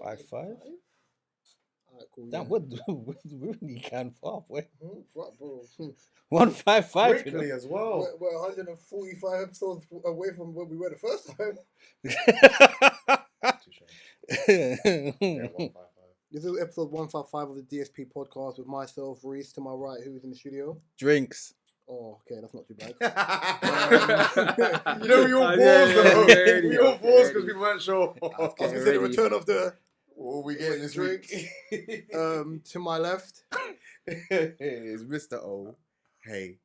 5'5". Alright, cool. Damn, what? We really can far, boy. What, bro? 155. Quickly as well. We're 145 episodes away from where we were the first time. Yeah, 155. This is episode 155 of the DSP podcast with myself, Reese, to my right, who's in the studio. Drinks. Oh, okay, that's not too bad. You know, we all paused though. We all paused because we weren't sure. I was going to say the return of the What we getting this week? to my left. It's Mr. O. Hey.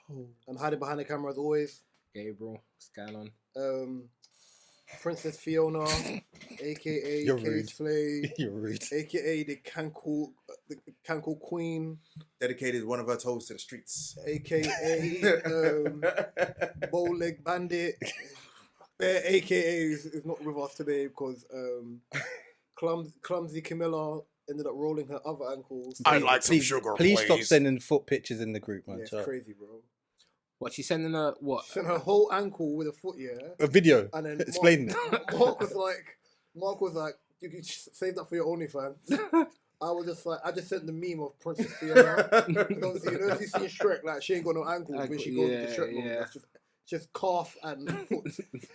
And hiding behind the camera as always. Gabriel, what's going on? Princess Fiona, aka You're Kate rude. Slay, You're rude. aka the Cancel Queen, Dedicated one of her toes to the streets. aka Bow Leg Bandit. Bear aka is not with us today because clumsy Camilla ended up rolling her other ankles. Please stop sending foot pictures in the group, man. Yeah, it's crazy, bro. What, she's sending her, what? Sent her whole ankle with a foot, yeah. A video. And then Explain it. Mark was like, you can save that for your OnlyFans. I was just like, I just sent the meme of Princess Fiona. Obviously, you know, if you see Shrek, like, she ain't got no ankles when she goes to Shrek movie. That's just calf and foot.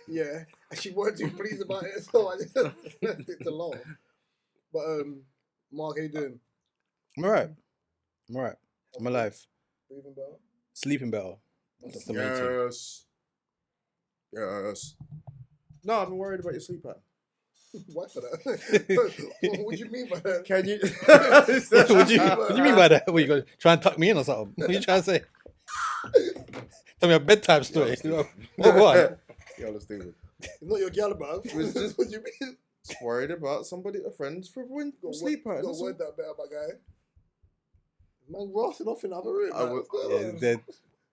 Yeah. And she weren't too pleased about it, so I just left it to laugh. But, Mark, how you doing? I'm alright. I'm alive. Breathing better? Sleeping better. That's the main thing. Yes. No, I'm worried about your sleep pattern. Why for that? What do you mean by that? Can you? what do you mean by that? What, you going to try and tuck me in or something? What are you trying to say? Tell me a bedtime story. What? Yo, let's do it. It's not your gal, bruv. What do you mean? Worried about somebody, a friend's for sleep pattern. Got word that better, my guy. Man, rossing off in the other room.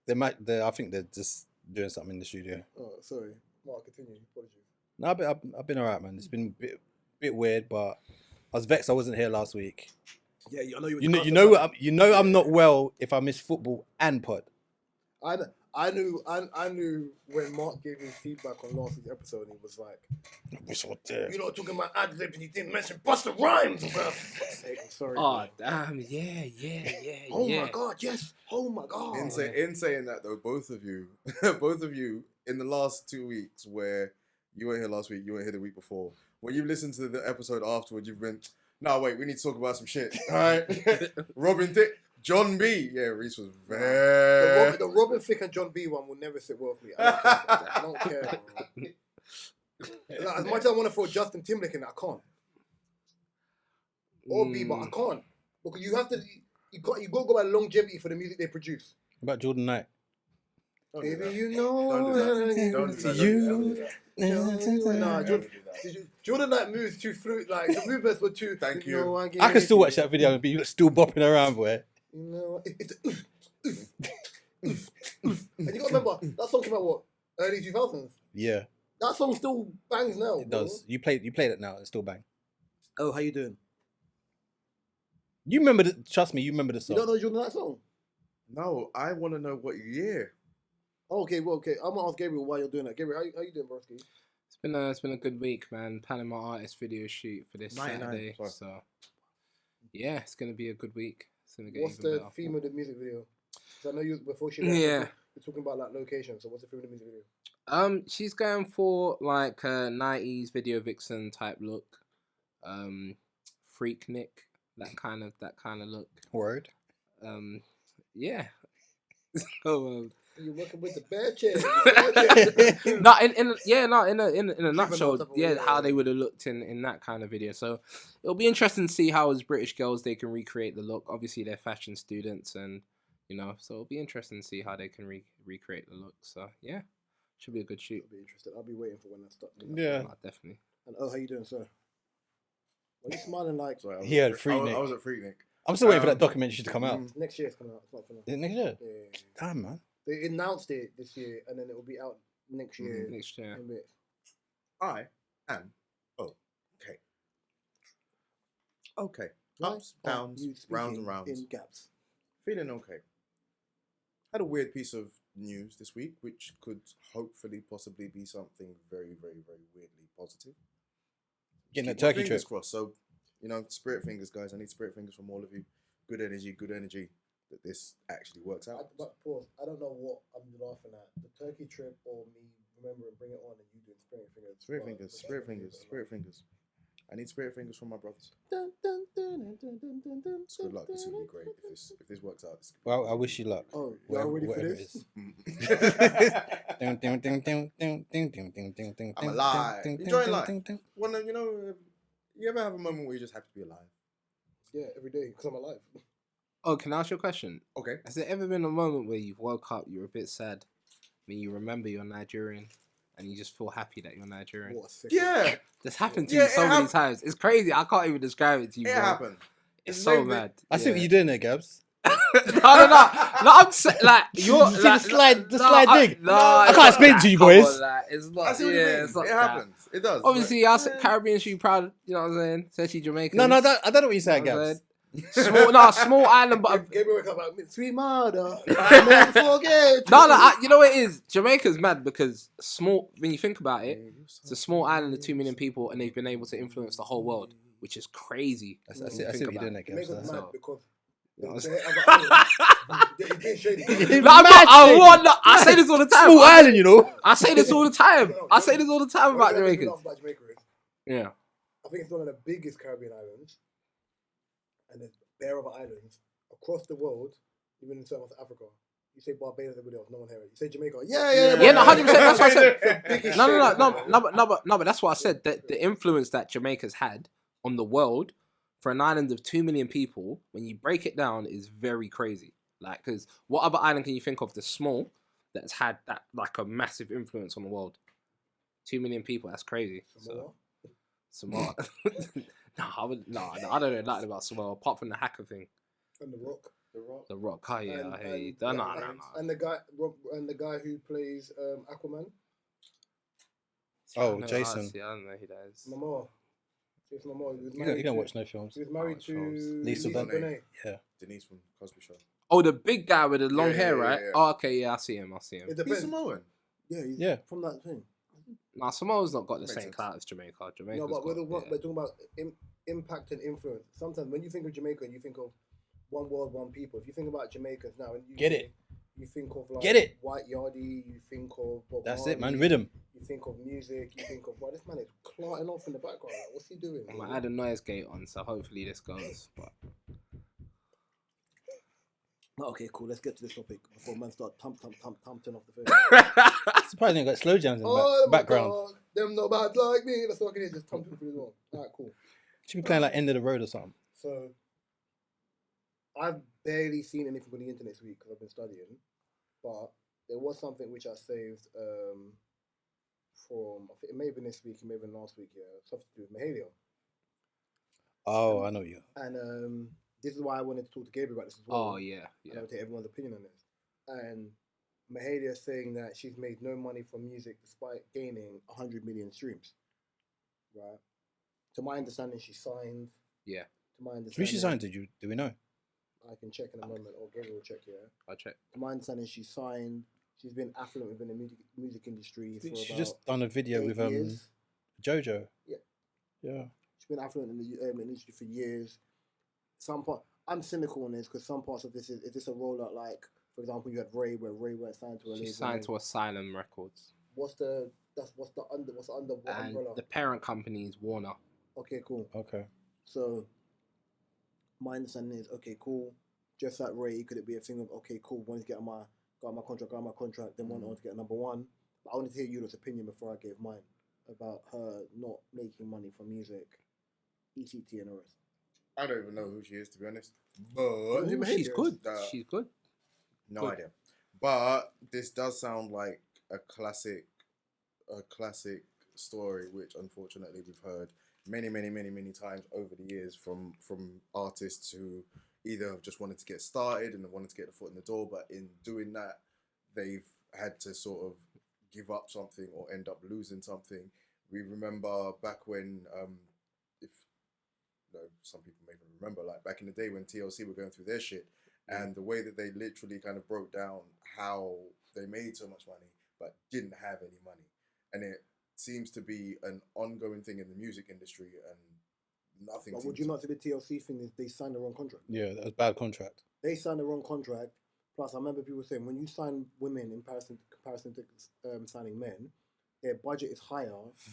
I think they're just doing something in the studio. Oh, sorry. Mark, continue. Apologies. No, I've been alright, man. It's been a bit weird, but I was vexed I wasn't here last week. Yeah, I know you. You know I'm not well if I miss football and pod. I knew when Mark gave his feedback on last week's episode, and he was like, "You're not talking about ad libs, and he didn't mention Busta Rhymes." I'm sorry. Oh, damn, yeah. Oh my God, yes. Oh my God. In saying that though, both of you, in the last 2 weeks, where you weren't here last week, you weren't here the week before, when you listened to the episode afterwards, you've been, no, wait, we need to talk about some shit. All right, Robin Thicke. John B. Yeah, Reese was very... The Robin Thicke and John B one will never sit well with me. I don't care. Like, as much as I want to throw Justin Timberlake in, I can't. Or B, but I can't. Because you have to... You got to go by longevity for the music they produce. What about Jordan Knight? Baby, you know... Jordan Knight moves too fluid. Like, the movements were too... Thank you. I can still watch that video and be still bopping around, boy. You know, it's and you gotta remember that song came out what, early 2000s. Yeah, that song still bangs now. It does. You played it now. It's still bang. Oh, how you doing? You remember the? Trust me, you remember the song. You don't know Jordan that song? No, I want to know what year. Oh, okay. I'm gonna ask Gabriel why you're doing that. Gabriel, how you doing, broski? It's been a good week, man. Planning my artist video shoot for this Saturday, so yeah, it's gonna be a good week. What's the theme of the music video? Because I know you before she you're talking about like location. So what's the theme of the music video? She's going for like a 90s video vixen type look, Freaknik, that kind of look. Word. Yeah. So you're working with the bad chick. in a nutshell, how they would have looked in that kind of video. So it'll be interesting to see how as British girls they can recreate the look. Obviously they're fashion students, and so it'll be interesting to see how they can recreate the look. So yeah, should be a good shoot. I'll be interested. I'll be waiting for when that starts. Yeah, definitely. And how you doing, sir? What are you smiling like? Sorry, he had Freaknik. I was at Freaknik. I'm still waiting for that documentary to come out. Next year it's coming out. It's not for now. Is it next year? Yeah. Damn, man. They announced it this year, and then it will be out next year. Next year. I am okay. Okay. Ups, downs, rounds and rounds. In gaps. Feeling okay. Had a weird piece of news this week, which could hopefully possibly be something very, very, very weirdly positive. Getting a Keep my turkey fingers trip. crossed. So, you know, spirit fingers, guys. I need spirit fingers from all of you. Good energy that this actually works out. But pause. I don't know what I'm laughing at. The turkey trip or me remembering bring it on and you doing spirit fingers. Spirit fingers. I need spirit fingers from my brothers. Dun, dun, dun, dun, dun, dun, dun, So good luck. This will be great if this works out. Well, I wish you luck. Oh, y'all ready for this? I'm alive. Enjoy life. Well, you know, you ever have a moment where you just have to be alive? Yeah, every day because I'm alive. Oh, can I ask you a question? Okay. Has there ever been a moment where you've woke up, you're a bit sad, when you remember you're Nigerian, and you just feel happy that you're Nigerian? What a sick Yeah. This happened to you so many times. It's crazy. I can't even describe it to you, It bro. happened. It's It's so very- mad. I see what you're doing there, Gabs. No, I'm like you're You see the slide dig? No, I it's can't not explain that. to you, Come boys. on, like, it's not. I see what you yeah, mean. it's not It that. happens. It does. Obviously, but- I said Caribbean should be proud. You know what I'm saying? Especially Jamaica. No, I don't know what you said, Gabs. Small island, but Gabriel wake up like sweet mother. I never forget. no, you know what it is? Jamaica's mad because small. When you think about it, it's a small island of 2 million people, and they've been able to influence the whole world, which is crazy. I see what you're doing there, Gabs. Jamaica's mad So- because You know what I'm they're being shady. No, I'm not. I say this all the time. Small island, you know. I say this all the time. I say this all the time about What I Jamaicans. love about Jamaica is, Yeah. I think it's one of the biggest Caribbean islands, and there's bare other islands across the world, even in South Africa. You say Barbados, everybody else, no one hears it. You say Jamaica, Yeah, no, 100%. That's what I said. Biggest No, but that's what I said. That the influence that Jamaica's had on the world for an island of 2 million people, when you break it down, is very crazy. Like, because what other island can you think of that's small that's had that like a massive influence on the world? 2 million people. That's crazy. Samoa Samoa. I don't know nothing about Samoa apart from the hacker thing. and the Rock. The Rock. Oh yeah, I hear you. and, No. And the guy who plays Aquaman, Oh, I know, Jason. honestly, I don't know who that is. Momoa. Jason Momoa. He was You married don't to- watch no films. He was married watch to films. Lisa Lisa Bonet. Bonet. Yeah. Denise from Cosby Show. Oh, the big guy with the long Yeah, hair, yeah, right? yeah. Oh, okay, yeah, I see him. It He's depends. Samoan. Yeah, he's Yeah. from that thing. Nah, Samoa's not got the Makes same sense. clout as Jamaica. Jamaica's No, but we're got, talking about impact and influence. Sometimes when you think of Jamaica, you think of one world, one people. If you think about Jamaicans now, and you Get it. You think of like Get it. White Yardie. You think of Bob That's it, man. Marley, Rhythm. You think of music. You think of this man is clarting off in the background. Like, what's he doing? I'm gonna add a noise gate on, so hopefully this goes. But Okay, cool. Let's get to this topic before man start thumping off the phone. Surprisingly, got slow jams in the Oh my background. God, them no bad like me. That's what I can hear. Just thumping through the wall. Alright, cool. Should be playing like End of the Road or something. So I've barely seen anything on the internet this week because I've been studying, but there was something which I saved from. I think it may have been this week, it may have been last week. Yeah, something to do with Mahalia. Oh, I know you. And this is why I wanted to talk to Gabriel about this as well. oh yeah, And I would take everyone's opinion on this. And Mahalia is saying that she's made no money from music despite gaining 100 million streams. Right. To my understanding, she signed. Yeah. To my understanding, Who she signed to? Do we know? I can check in a moment, or Gabriel will check here. I'll check. To my understanding, she signed. She's been affluent within the music industry for She about just done a video 8 with years. Jojo. Yeah. Yeah. She's been affluent in the industry for years. Some part, I'm cynical on this because some parts of this is this a rollout? Like, for example, you had Ray, where Ray went signed to a label. She signed to Asylum Records, What's the under what and umbrella? the parent company is Warner. Okay, cool. Okay. So my understanding is okay, cool. Just like Ray, could it be a thing of okay, cool? Wanted to get my contract, then went on to get number one. But I wanted to hear Yudo's opinion before I gave mine about her not making money from music, ECT and the rest. I don't even know who she is, to be honest. But She's good. She's good. No Good. idea. But this does sound like a classic story, which unfortunately we've heard many times over the years from artists who either have just wanted to get started and have wanted to get the foot in the door, but in doing that, they've had to sort of give up something or end up losing something. We remember back when, if you know, some people may even remember, like back in the day when TLC were going through their shit, and the way that they literally kind of broke down how they made so much money but didn't have any money, and it seems to be an ongoing thing in the music industry, and nothing. But would you not say the TLC thing is they signed the wrong contract? Yeah, that was a bad contract. They signed the wrong contract. Plus, I remember people saying when you sign women in comparison to signing men, their budget is higher.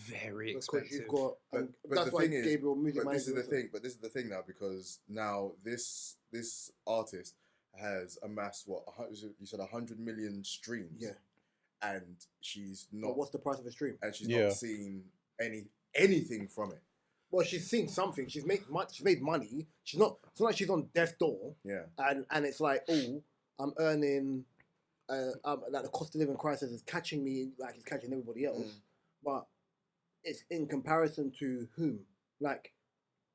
Very because expensive. you've got. But that's the why thing is, Gabriel Music but this is the Management- thing. But this is the thing now, because now this artist has amassed what you said 100 million streams. Yeah. And she's But not. what's the price of a stream? And she's Yeah. not seen anything from it. Well, she's seen something. She's made money. She's not. It's not like she's on death's door. Yeah. And it's like, oh, I'm earning. Like the cost of living crisis is catching me like it's catching everybody else. But it's in comparison to whom? Like,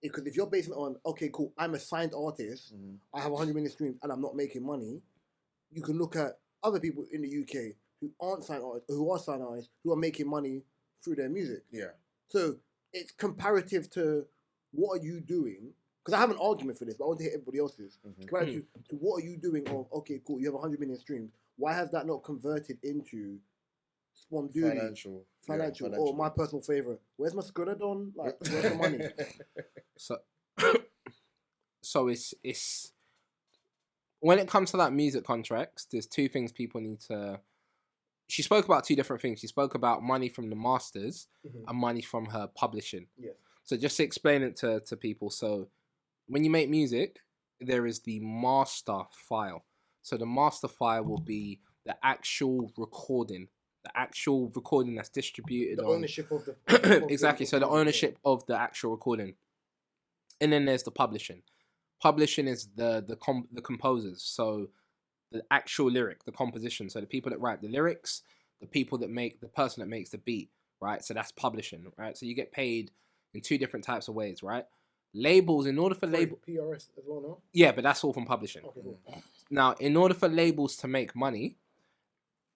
because if you're basing it on, okay, cool, I'm a signed artist, I have 100 million streams, and I'm not making money. You can look at other people in the UK who aren't signed artists, who are signed artists, who are making money through their music. Yeah. So it's comparative to what are you doing? Because I have an argument for this, but I want to hear everybody else's. Comparative to what are you doing? Of okay, cool, you have 100 million streams. Why has that not converted into sponduity? Financial. Or my personal favorite. Where's my Skradon? Like, where's the money? So it's when it comes to like music contracts, there's two things people need to. She spoke about two different things. She spoke about money from the masters and money from her publishing. Yes. So just to explain it to people. So when you make music, there is the master file. So the master file will be the actual recording that's distributed. The ownership of the exactly. So the ownership of the actual recording, and then there's the publishing. Publishing is the composers. So the actual lyric, the composition. So the people that write the lyrics, the person that makes the beat, right? So that's publishing, right? So you get paid in two different types of ways, right? Labels, in order for PRS as well, no? yeah, but that's all from publishing. Okay, cool. Now, in order for labels to make money,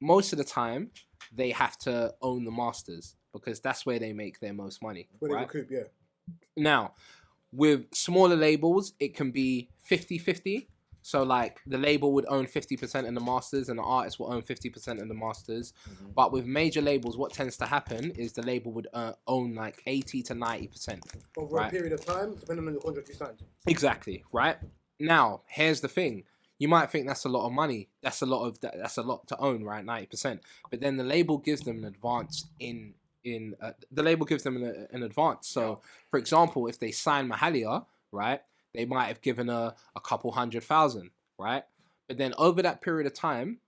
most of the time they have to own the masters because that's where they make their most money. Where they right? recoup, yeah. Now, with smaller labels, it can be 50-50. So, like, the label would own 50% of the masters and the artist will own 50% of the masters. But with major labels, what tends to happen is the label would own, like, 80 to 90%. Over a period of time, depending on the contract you signed. Exactly, right? Now, here's the thing. You might think that's a lot of money. That's a lot to own, right? 90%. But then the label gives them an advance the label gives them an advance. So, for example, if they sign Mahalia, right, they might have given her a couple 100,000, right? But then over that period of time,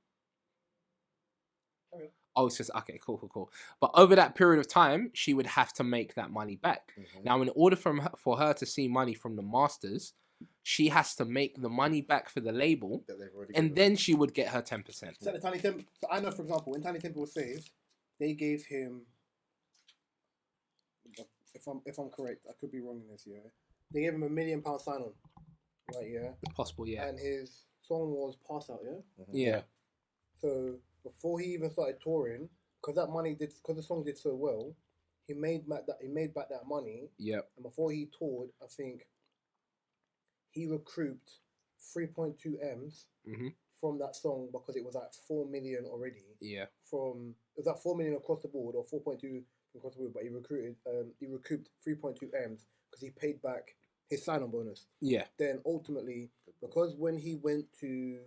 it's just okay, cool. But over that period of time, she would have to make that money back. Now, in order for her to see money from the masters, she has to make the money back for the label, and then she would get her 10%. So I know, for example, when Tiny Temple was saved, they gave him, if I'm correct, I could be wrong in this, yeah. They gave him £1 million sign-on, right? Yeah. Possible, yeah. And his song was Pass Out, yeah. Yeah. So before he even started touring, because the song did so well, he made back that money. Yep. And before he toured, I think he recouped 3.2 M's from that song because it was at 4 million already. Yeah. It was at 4 million across the board or 4.2 across the board, but he recouped 3.2 M's because he paid back his sign-on bonus. Yeah. Then ultimately, because when he went to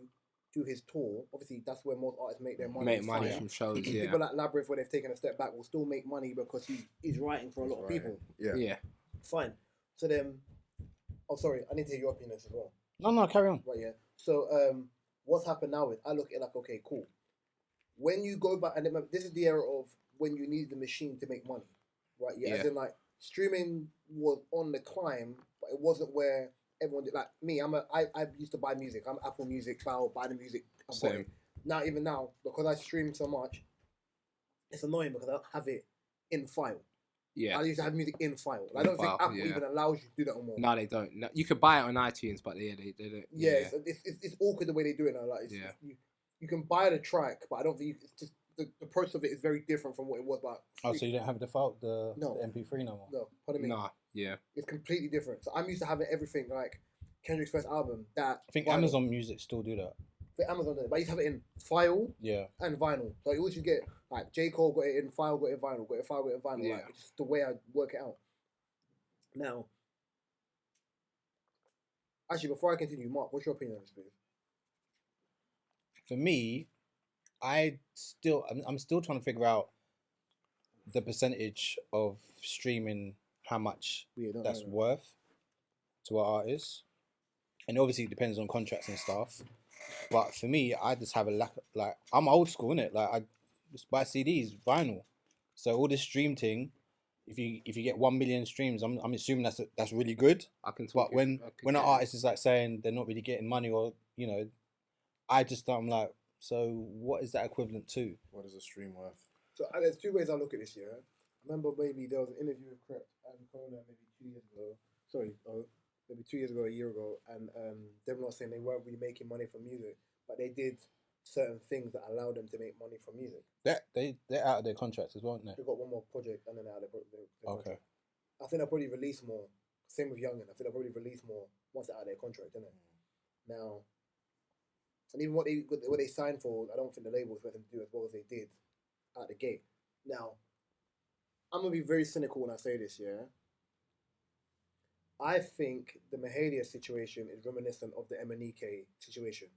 do his tour, obviously that's where most artists make their money. Make money from shows, yeah. People like Labyrinth, where they've taken a step back, will still make money because he's writing for a lot of people. Yeah. Yeah. Fine. So then, sorry, I need to hear your opinion as well. No, carry on. Right, yeah. So what's happened now is I look at it like, okay, cool. When you go back, and this is the era of when you need the machine to make money, right? Yeah. As in, like, streaming was on the climb, but it wasn't where everyone did. Like me, I used to buy music. I'm Apple Music, buy the music. Same. Now, even now, because I stream so much, it's annoying because I don't have it in file. Yeah. I used to have music in file. I don't think Apple even allows you to do that anymore. No, they don't. No, you could buy it on iTunes, but they don't. Yeah, it's awkward the way they do it now. Like, you can buy the track, but I don't think it's just the process of it is very different from what it was like. So you don't have the MP3 no more? No, pardon me. Nah, yeah. It's completely different. So I'm used to having everything like Kendrick's first album. I think Amazon Music still do that. For Amazon, but I used to have it in file and vinyl. So you always get Like J. Cole got it in file, got it in vinyl, got it in file, got it in vinyl. Yeah. Like, it's just the way I work it out. Now, actually, before I continue, Mark, what's your opinion on this, please? For me, I'm still trying to figure out the percentage of streaming, how much that's worth to our artists, and obviously it depends on contracts and stuff. But for me, I just have a lack of, like, I'm old school, innit? Like, I just buy CDs, vinyl. So all this stream thing, if you get 1 million streams, I'm assuming that's really good. I can talk. But when an artist is like saying they're not really getting money, or I'm like, so what is that equivalent to? What is a stream worth? So there's two ways I look at this. Yeah, I remember maybe there was an interview with Crep and Corona maybe 2 years ago. Sorry, maybe 2 years ago, a year ago, and they were not saying they weren't really making money from music, but they did certain things that allowed them to make money from music. They're out of their contracts as well, aren't they? They've got one more project and then they're out of their Okay. contract. I think they'll probably release more. Same with Youngin. I think they'll probably release more once they're out of their contract, isn't it? Now, and even what they signed for, I don't think the label expect them to do as well as they did out the gate. Now, I'm gonna be very cynical when I say this, yeah. I think the Mahalia situation is reminiscent of the MNEK situation.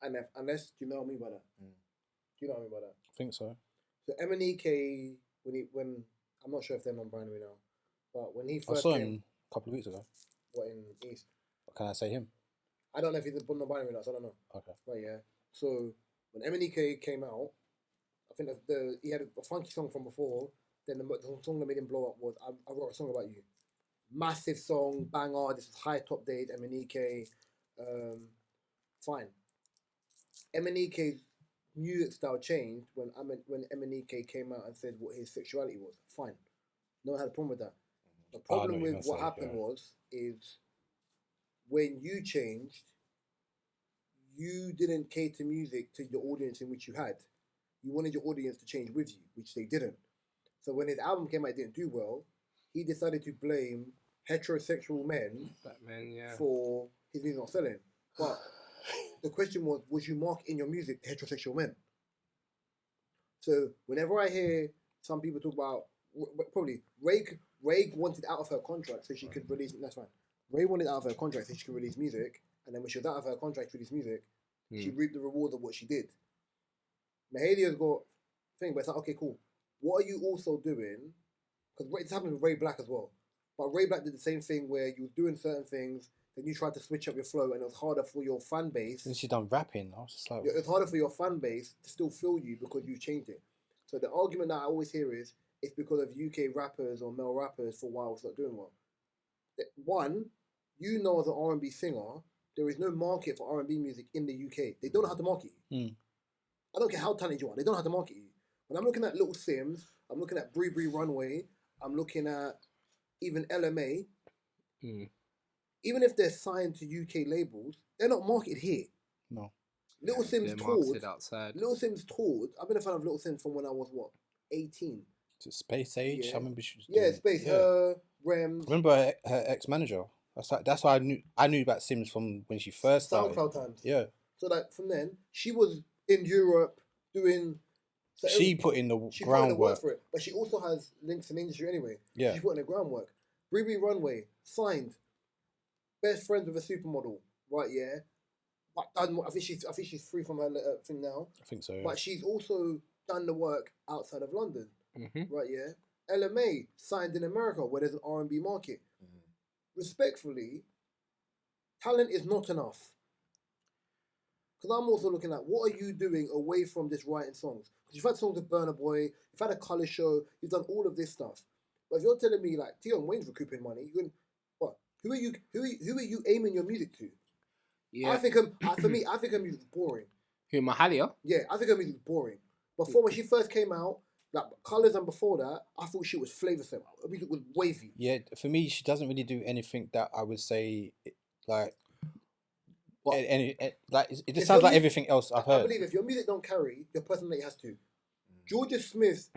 And unless, do you know what I mean by that? Do you know what I mean by that? I think so. So MNEK, when I'm not sure if they're non-binary now, but when he first I saw came, him a couple of weeks ago. what, in East? Can I say him? I don't know if he's non-binary or not, so I don't know. Okay. Right, yeah. So when MNEK came out, I think he had a funky song from before. Then the song that made him blow up was I Wrote a Song About You. Massive song, banger. This is high top days, MNEK. Fine. MNEK's music style changed when MNEK came out and said what his sexuality was. Fine. No one had a problem with that. The problem with what happened is when you changed, you didn't cater music to your audience in which you had. You wanted your audience to change with you, which they didn't. So when his album came out, it didn't do well. He decided to blame heterosexual men for his music not selling. But the question was you marketing your music to heterosexual men? So whenever I hear some people talk about, probably Ray wanted out of her contract so she could release, that's fine. Ray wanted out of her contract so she could release music, and then when she was out of her contract to release music, she reaped the reward of what she did. Mahalia's got thing, but it's like, okay, cool. What are you also doing? Because it's happened with Ray Black as well. But Ray Black did the same thing where you were doing certain things, then you tried to switch up your flow, and it was harder for your fan base. And she done rapping. I was just like, it's harder for your fan base to still feel you because you changed it. So the argument that I always hear is it's because of UK rappers or male rappers for a while it's not doing well. One, you know, as an R&B singer, there is no market for R&B music in the UK. They don't know how to market you. I don't care how talented you are. They don't know how to market you. When I'm looking at Little Sims, I'm looking at Bree Runway, I'm looking at even LMA. Even if they're signed to UK labels, they're not marketed here. No. Little Sims toured. Outside. Little Sims toured. I've been a fan of Little Sims from when I was 18. Is it Space Age? Yeah. I remember she was Space. Rems. I remember her ex-manager. That's why I knew about Sims from when she first started. SoundCloud times. Yeah. So like from then, she was in Europe doing. So she put in the she groundwork put in the work for it, but she also has links in the industry anyway. Yeah. She put in the groundwork. Bree Runway signed. Best friends with a supermodel, right? Yeah. But I think she's free from her thing now. I think so. Yeah. But she's also done the work outside of London, right? Yeah. LMA signed in America where there's an R&B market. Respectfully, talent is not enough. Because I'm also looking at what are you doing away from just writing songs? Because you've had songs with Burna Boy, you've had a colour show, you've done all of this stuff. But if you're telling me like Tion Wayne's recouping money, you can what? Who are you aiming your music to? Yeah. I think for me, I think her music's boring. Who, Mahalia? Yeah, I think her music's boring. Before when she first came out, like Colours and before that, I thought she was flavoursome. Her music was wavy. Yeah, for me, she doesn't really do anything that I would say like. It just sounds like everything else I've heard. I believe if your music don't carry, your personality has to. Georgia Smith's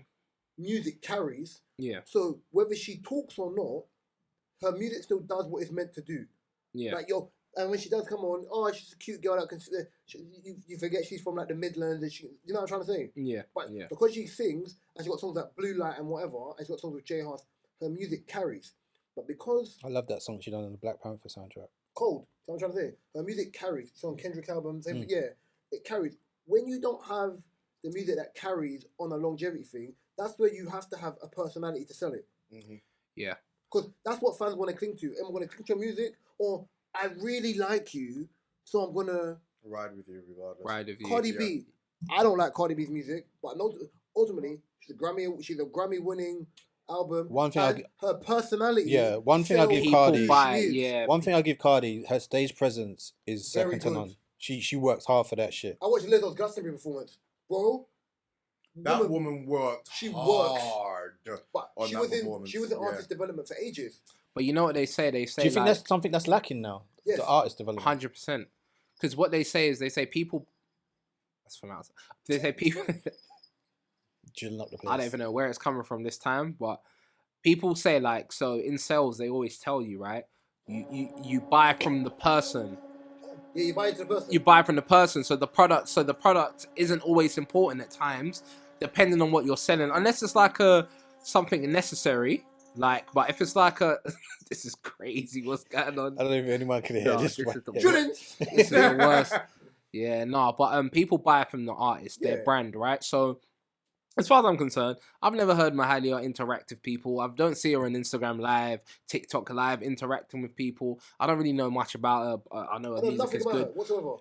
music carries. Yeah. So whether she talks or not, her music still does what it's meant to do. Yeah. Like And when she does come on, oh, she's a cute girl that can. You forget she's from like the Midlands, and you know what I'm trying to say? Yeah. But yeah. because she sings and she got songs like Blue Light and whatever, and she got songs with Jay Huss, her music carries. But because I love that song she done on the Black Panther soundtrack. Cold, that's what I'm trying to say. Her music carries. It's on Kendrick album, same thing. Yeah, it carries. When you don't have the music that carries on a longevity thing, that's where you have to have a personality to sell it. Mm-hmm. Yeah. Because that's what fans want to cling to. Am I going to cling to your music, or I really like you, so I'm gonna ride with you regardless. Ride with you. Cardi B. I don't like Cardi B's music, but no, ultimately she's a Grammy-winning album. One thing, her personality. Yeah, one thing I give Cardi. One thing I give Cardi, her stage presence is second to none. She works hard for that shit. I watched Lizzo's Glastonbury performance, bro. That woman worked. She hard. But she was in artist development for ages. But you know what they say? They say. Do you think that's something that's lacking now? Yes. The artist development. 100%. Because what they say is people. That's from outside. They say people. Drilling up the place. I don't even know where it's coming from this time, but people say like, so in sales they always tell you, right? You buy from the person. Yeah, you buy into the person. You buy from the person, so the product isn't always important at times, depending on what you're selling, unless it's like something necessary. Like, but if it's like this is crazy. What's going on? I don't know if anyone can hear this. This is the worst. Yeah, no, but people buy from the artist, their brand, right? So, as far as I'm concerned, I've never heard Mahalia interact with people. I don't see her on Instagram Live, TikTok Live interacting with people. I don't really know much about her. I know her music is good.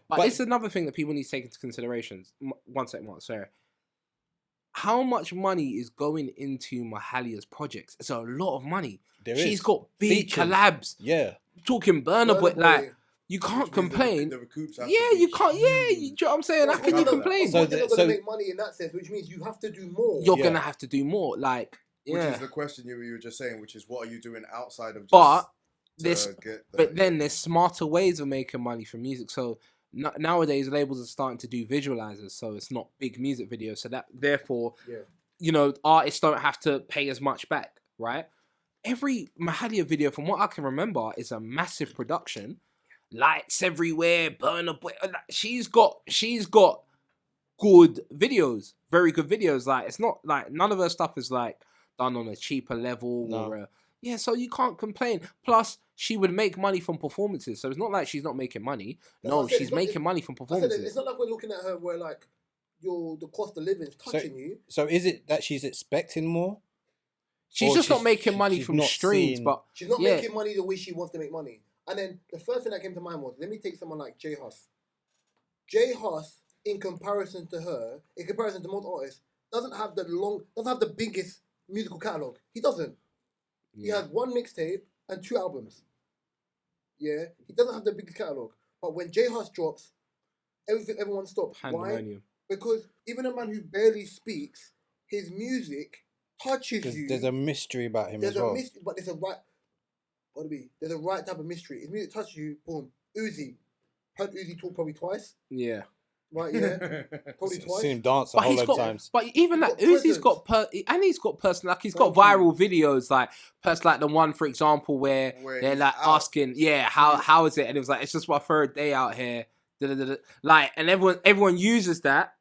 But it's another thing that people need to take into consideration. One second, Mark, sorry. How much money is going into Mahalia's projects? It's a lot of money. She's got big collabs. Yeah. Talking Burna Boy, like, you can't complain. You can't. Yeah, you know what I'm saying? How can you complain? So you're not going to make money in that sense, which means you have to do more. You're going to have to do more. Like, which is the question you were just saying, which is what are you doing outside of just but then there's smarter ways of making money from music. So nowadays labels are starting to do visualizers, so it's not big music videos. So that therefore, you know, artists don't have to pay as much back, right? Every Mahalia video, from what I can remember, is a massive production. Lights everywhere, Burna Boy. She's got good videos, very good videos. Like, it's not like none of her stuff is like done on a cheaper level or so you can't complain. Plus, she would make money from performances, so it's not like she's not making money. No, she's making money from performances. It's not like we're looking at her where like the cost of living is touching you. So is it that she's expecting more? She's just not making money from streams, but she's not making money the way she wants to make money. And then the first thing that came to mind was, let me take someone like Jay Huss. Jay Huss, in comparison to her, in comparison to most artists, doesn't have the biggest musical catalog. He doesn't. Yeah. He has one mixtape and 2 albums. Yeah, he doesn't have the biggest catalog. But when Jay Huss drops, everyone stops. Why? Because even a man who barely speaks, his music touches you. There's a mystery about him as well. But there's a right type of mystery. His music touches you, boom. Uzi. Heard Uzi talk probably twice. Yeah. Right, yeah. Probably twice. Seen him dance a whole lot of times. But even that, Uzi's got he's got person, like he's got viral videos, like the one, for example, where they're like asking, how is it? And it was like, it's just my 3rd day out here. Like, and everyone uses that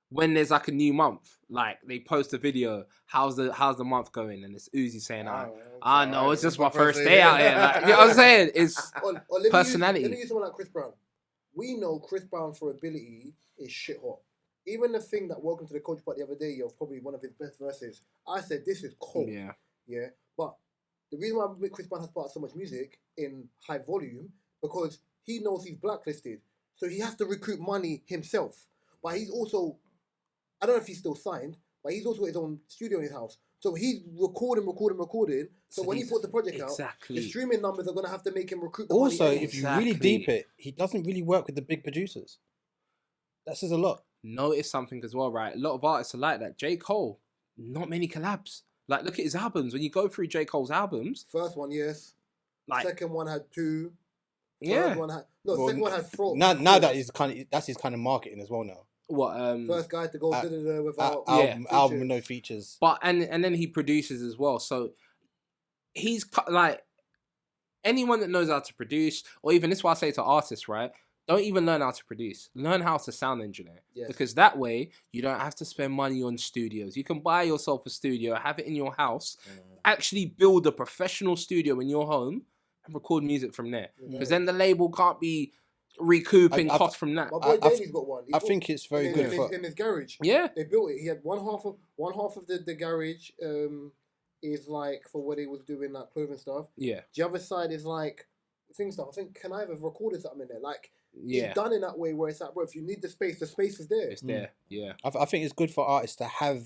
when there's like a new month. Like, they post a video, how's the month going? And it's Uzi saying, I know, it's just my first day out here. Like, you know what I'm saying? It's personality. Let me use someone like Chris Brown. We know Chris Brown for ability is shit hot. Even the thing that Welcome to the Culture Part the other day, probably one of his best verses. I said, this is cold. Yeah. But the reason why Chris Brown has put out so much music in high volume, because he knows he's blacklisted. So he has to recruit money himself. But he's also, I don't know if he's still signed, but he's also got his own studio in his house. So he's recording. So when he puts the project out, the streaming numbers are going to have to make him recruit the money. Also, if you really deep it, he doesn't really work with the big producers. That says a lot. Notice something as well, right? A lot of artists are like that. J. Cole, not many collabs. Like, look at his albums. When you go through J. Cole's albums. First one, yes. Like, second one had 2. Yeah. Second one had 4. Now that is that's his kind of marketing as well now. What first guy to go without album with no features. But and then he produces as well. So he's like anyone that knows how to produce, or even this is what I say to artists, right? Don't even learn how to produce. Learn how to sound engineer. Yes. Because that way, you don't have to spend money on studios. You can buy yourself a studio, have it in your house, actually build a professional studio in your home, and record music from there. Because then the label can't be recouping costs from that. My boy Jamie's got one. I think it's very good in his garage. Yeah. They built it. He had one half of the garage is like for what he was doing, like clothing stuff. Yeah. The other side is like thing stuff. I think can I have recorded something in there? Like Yeah. it's done in that way where it's like, bro, if you need the space is there. It's there. Yeah. I think it's good for artists to have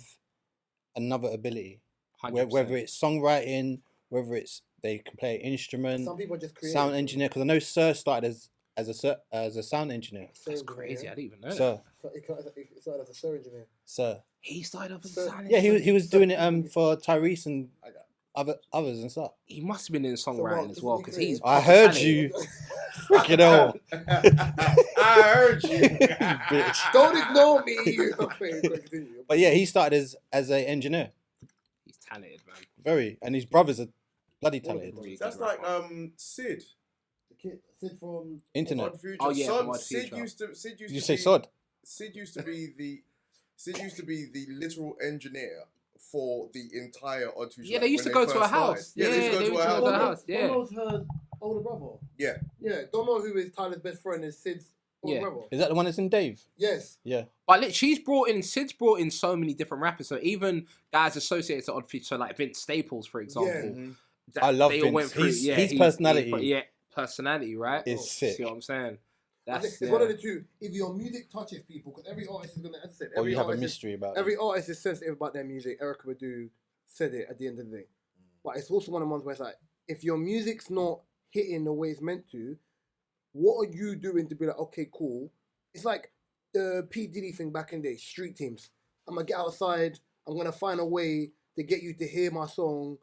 another ability, 100%. whether it's songwriting, whether it's they can play an instrument, Some people just create sound engineer. Because I know Sir started as a sound engineer. That's crazy. I didn't even know that. Sir, He started as a sir engineer. Sir. He started off as Sir. a sound Yeah, engineer. he was doing it for Tyrese and others and stuff. He must have been in songwriting as well, because he's. I heard you. Freaking hell. I heard you. Bitch. Don't ignore me. But yeah, he started as an engineer. He's talented, man. Very. And his brothers are bloody talented. Really That's good like rapper. Sid. Sid from Internet. Odd Future. Oh, yeah, Sod, from Odd Sid Future. used to Did you say Sod? Sid used to be the literal engineer for the entire Odd Future. Yeah, they used to when go to first a house. started. Yeah, they used to go to a house. Yeah. Domo's her older brother. Yeah. Yeah, Domo, who is Tyler's best friend, is Sid's older Yeah. brother. Is that the one that's in Dave? Yes. Yeah. But Sid's brought in so many different rappers. So even guys associated to Odd Future, so like Vince Staples, for example. Yeah. I love they all Vince. went through. His personality personality, right? is sick. See what I'm saying? I think it's one of the two. If your music touches people, because every artist is going to answer it. Or you have a mystery about Every it. artist is sensitive about their music. Erica Badu said it at the end of the day. But it's also one of the ones where it's like, if your music's not hitting the way it's meant to, what are you doing to be like, okay, cool? It's like the P. Diddy thing back in the day, street teams. I'm going to get outside. I'm going to find a way to get you to hear my song.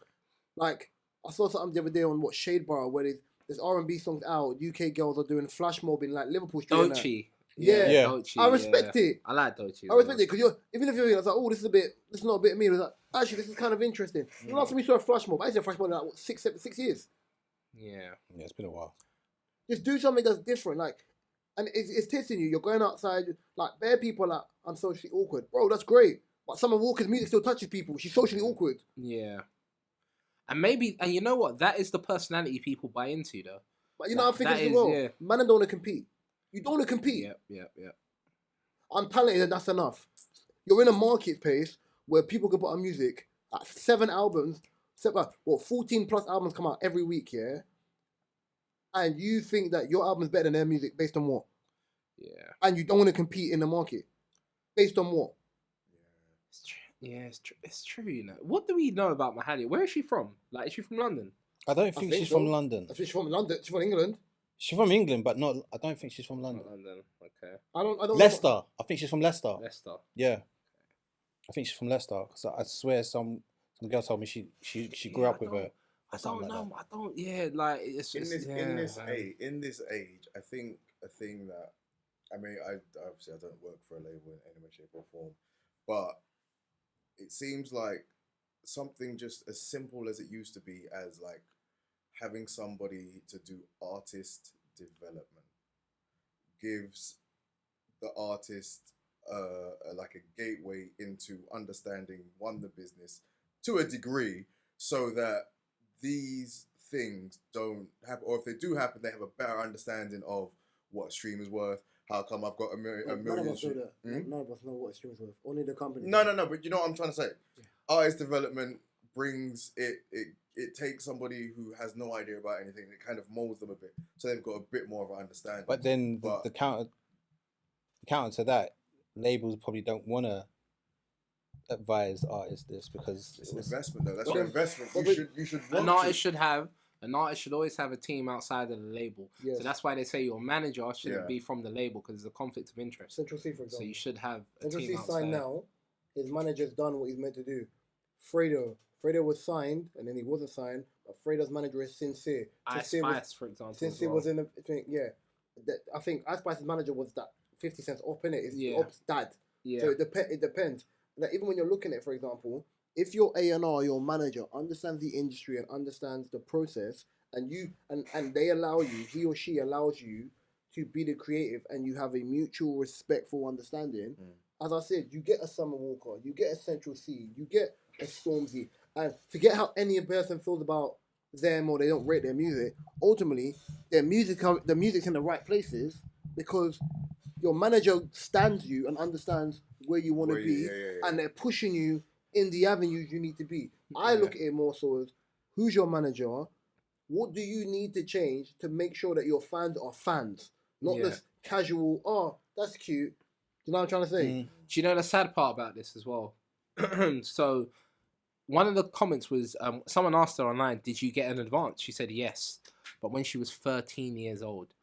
Like, I saw something the other day on Shade Bar where there's R&B songs out. UK girls are doing flash mob in like Liverpool Street. Doechii. Yeah. Doechii, I respect it. I like Doechii. I respect it because even if you're like, oh, this is not a bit of me. It was like, actually, this is kind of interesting. The last time we saw a flash mob, I said flash mob in like 6 years. Yeah. Yeah, it's been a while. Just do something that's different, like, and it's testing you. You're going outside, like, bare people are like, I'm socially awkward, bro. That's great, but Summer Walker's music still touches people. She's socially awkward. Yeah. And you know what? That is the personality people buy into, though. But you know, I think that as is, well. yeah. Man, don't want to compete. You don't want to compete. Yeah. I'm talented, and that's enough. You're in a marketplace where people can put on music, like 7 albums, 14 plus albums come out every week, yeah? And you think that your album's better than their music based on what? Yeah. And you don't want to compete in the market. Based on what? It's true. Yeah, it's true, you know. What do we know about Mahalia? Where is she from? Like, is she from London? I don't think she's so. from London. I think she's from London. She's from England. She's from England, but not. I don't think she's from London. Not London. Okay. I don't Leicester. I think she's from Leicester. Leicester. Yeah. I think she's from Leicester because I swear some girl told me she grew up with her. I don't know. I don't. Yeah, like it's in just this age, I think a thing that I mean, I obviously I don't work for a label in any way, shape, or form, but it seems like something just as simple as it used to be, as like having somebody to do artist development, gives the artist like a gateway into understanding the business to a degree, so that these things don't happen, or if they do happen, they have a better understanding of what a stream is worth. How come I've got a million? None of us know that. None of us know what a stream is worth. Only the company. No, but you know what I'm trying to say. Yeah. Artist development brings it takes somebody who has no idea about anything, and it kind of molds them a bit, so they've got a bit more of an understanding. But then the counter to that, labels probably don't want to advise artists this because it's an investment, though. That's your investment. You should. An artist should always have a team outside of the label. Yes. So that's why they say your manager shouldn't be from the label, because there's a conflict of interest. Central C, for example. So you should have a Central team C outside. signed now. His manager's done what he's meant to do. Fredo was signed, and then he wasn't signed. But Fredo's manager is Sincere. Ice Spice, for example. Sincere was in the thing. Yeah, I think Ice Spice's manager was that 50 Cent's op in it. It's op's dad. Yeah. So it depends. Like, even when you're looking at, for example, if your A&R, your manager, understands the industry and understands the process and they allow you, he or she allows you to be the creative, and you have a mutual respectful understanding. As I said, you get a Summer Walker, you get a Central C, you get a Stormzy, and forget how any person feels about them or they don't rate their music. Ultimately, the music's in the right places because your manager stands you and understands where you want to be, and they're pushing you in the avenues you need to be. I look at it more so as, who's your manager? What do you need to change to make sure that your fans are fans, not just casual, oh, that's cute. You know what I'm trying to say? Do you know the sad part about this as well? So one of the comments was, someone asked her online, did you get an advance? She said yes, but when she was 13 years old.